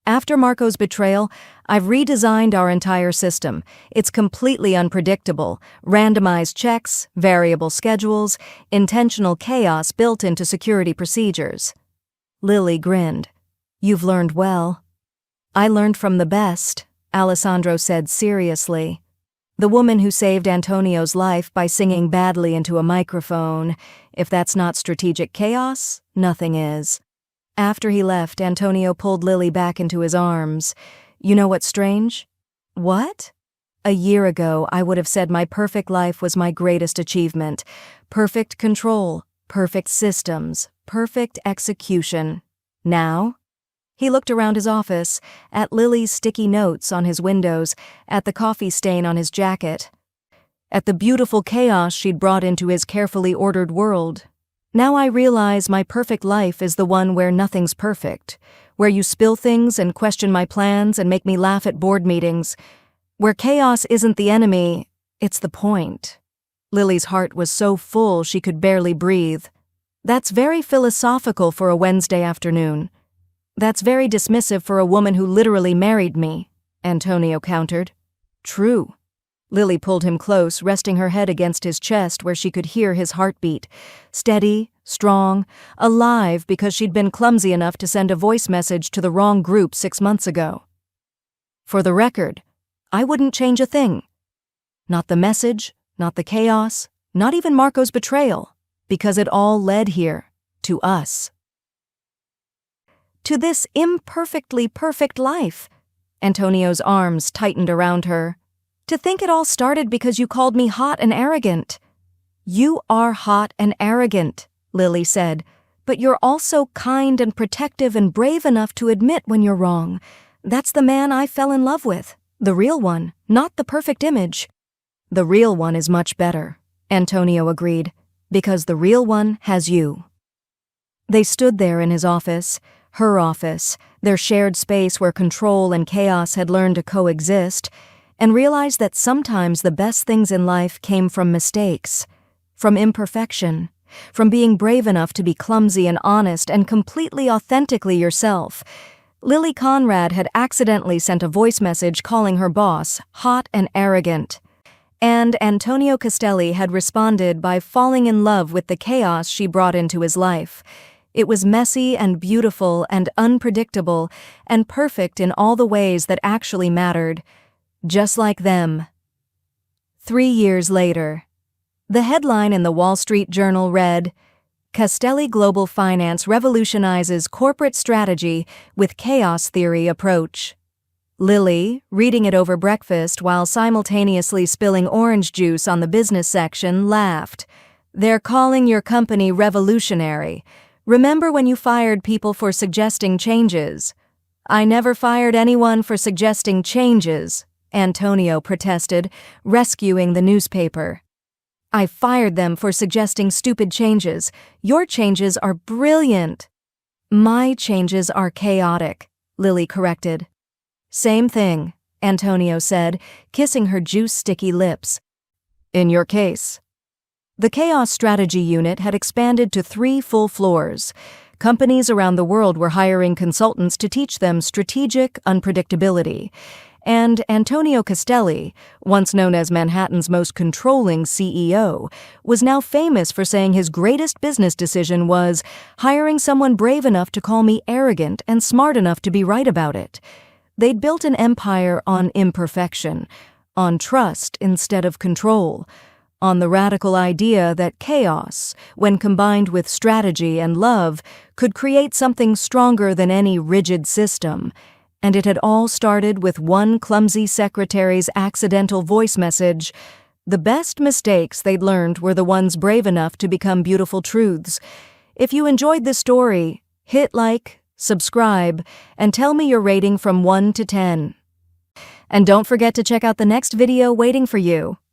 "After Marco's betrayal, I've redesigned our entire system. It's completely unpredictable. Randomized checks, variable schedules, intentional chaos built into security procedures." Lily grinned. "You've learned well." "I learned from the best," Alessandro said seriously. "The woman who saved Antonio's life by singing badly into a microphone. If that's not strategic chaos, nothing is." After he left, Antonio pulled Lily back into his arms. "You know what's strange?" "What?" "A year ago, I would have said my perfect life was my greatest achievement. Perfect control, perfect systems, perfect execution. Now?" He looked around his office, at Lily's sticky notes on his windows, at the coffee stain on his jacket, at the beautiful chaos she'd brought into his carefully ordered world. "Now I realize my perfect life is the one where nothing's perfect, where you spill things and question my plans and make me laugh at board meetings, where chaos isn't the enemy, it's the point." Lily's heart was so full she could barely breathe. "That's very philosophical for a Wednesday afternoon." "That's very dismissive for a woman who literally married me," Antonio countered. "True." Lily pulled him close, resting her head against his chest where she could hear his heartbeat. Steady, strong, alive because she'd been clumsy enough to send a voice message to the wrong group 6 months ago. "For the record, I wouldn't change a thing. Not the message, not the chaos, not even Marco's betrayal, because it all led here, to us. To this imperfectly perfect life." Antonio's arms tightened around her. "To think it all started because you called me hot and arrogant." "You are hot and arrogant," Lily said, "but you're also kind and protective and brave enough to admit when you're wrong. That's the man I fell in love with. The real one, not the perfect image." "The real one is much better," Antonio agreed, "because the real one has you." They stood there in his office, her office, their shared space where control and chaos had learned to coexist, and realized that sometimes the best things in life came from mistakes, from imperfection, from being brave enough to be clumsy and honest and completely authentically yourself. Lily Conrad had accidentally sent a voice message calling her boss hot and arrogant. And Antonio Castelli had responded by falling in love with the chaos she brought into his life. It was messy and beautiful and unpredictable and perfect in all the ways that actually mattered. Just like them. 3 years later. The headline in the Wall Street Journal read, Castelli Global Finance revolutionizes corporate strategy with chaos theory approach. Lily, reading it over breakfast while simultaneously spilling orange juice on the business section, laughed. They're calling your company revolutionary. Remember when you fired people for suggesting changes? I never fired anyone for suggesting changes, Antonio protested, rescuing the newspaper. I fired them for suggesting stupid changes. Your changes are brilliant. My changes are chaotic, Lily corrected. Same thing, Antonio said, kissing her juice-sticky lips. In your case. The Chaos Strategy Unit had expanded to 3 full floors. Companies around the world were hiring consultants to teach them strategic unpredictability. And Antonio Castelli, once known as Manhattan's most controlling CEO, was now famous for saying his greatest business decision was hiring someone brave enough to call me arrogant and smart enough to be right about it. They'd built an empire on imperfection, on trust instead of control, on the radical idea that chaos, when combined with strategy and love, could create something stronger than any rigid system. And it had all started with one clumsy secretary's accidental voice message. The best mistakes they'd learned were the ones brave enough to become beautiful truths. If you enjoyed this story, hit like, subscribe, and tell me your rating from 1 to 10. And don't forget to check out the next video waiting for you.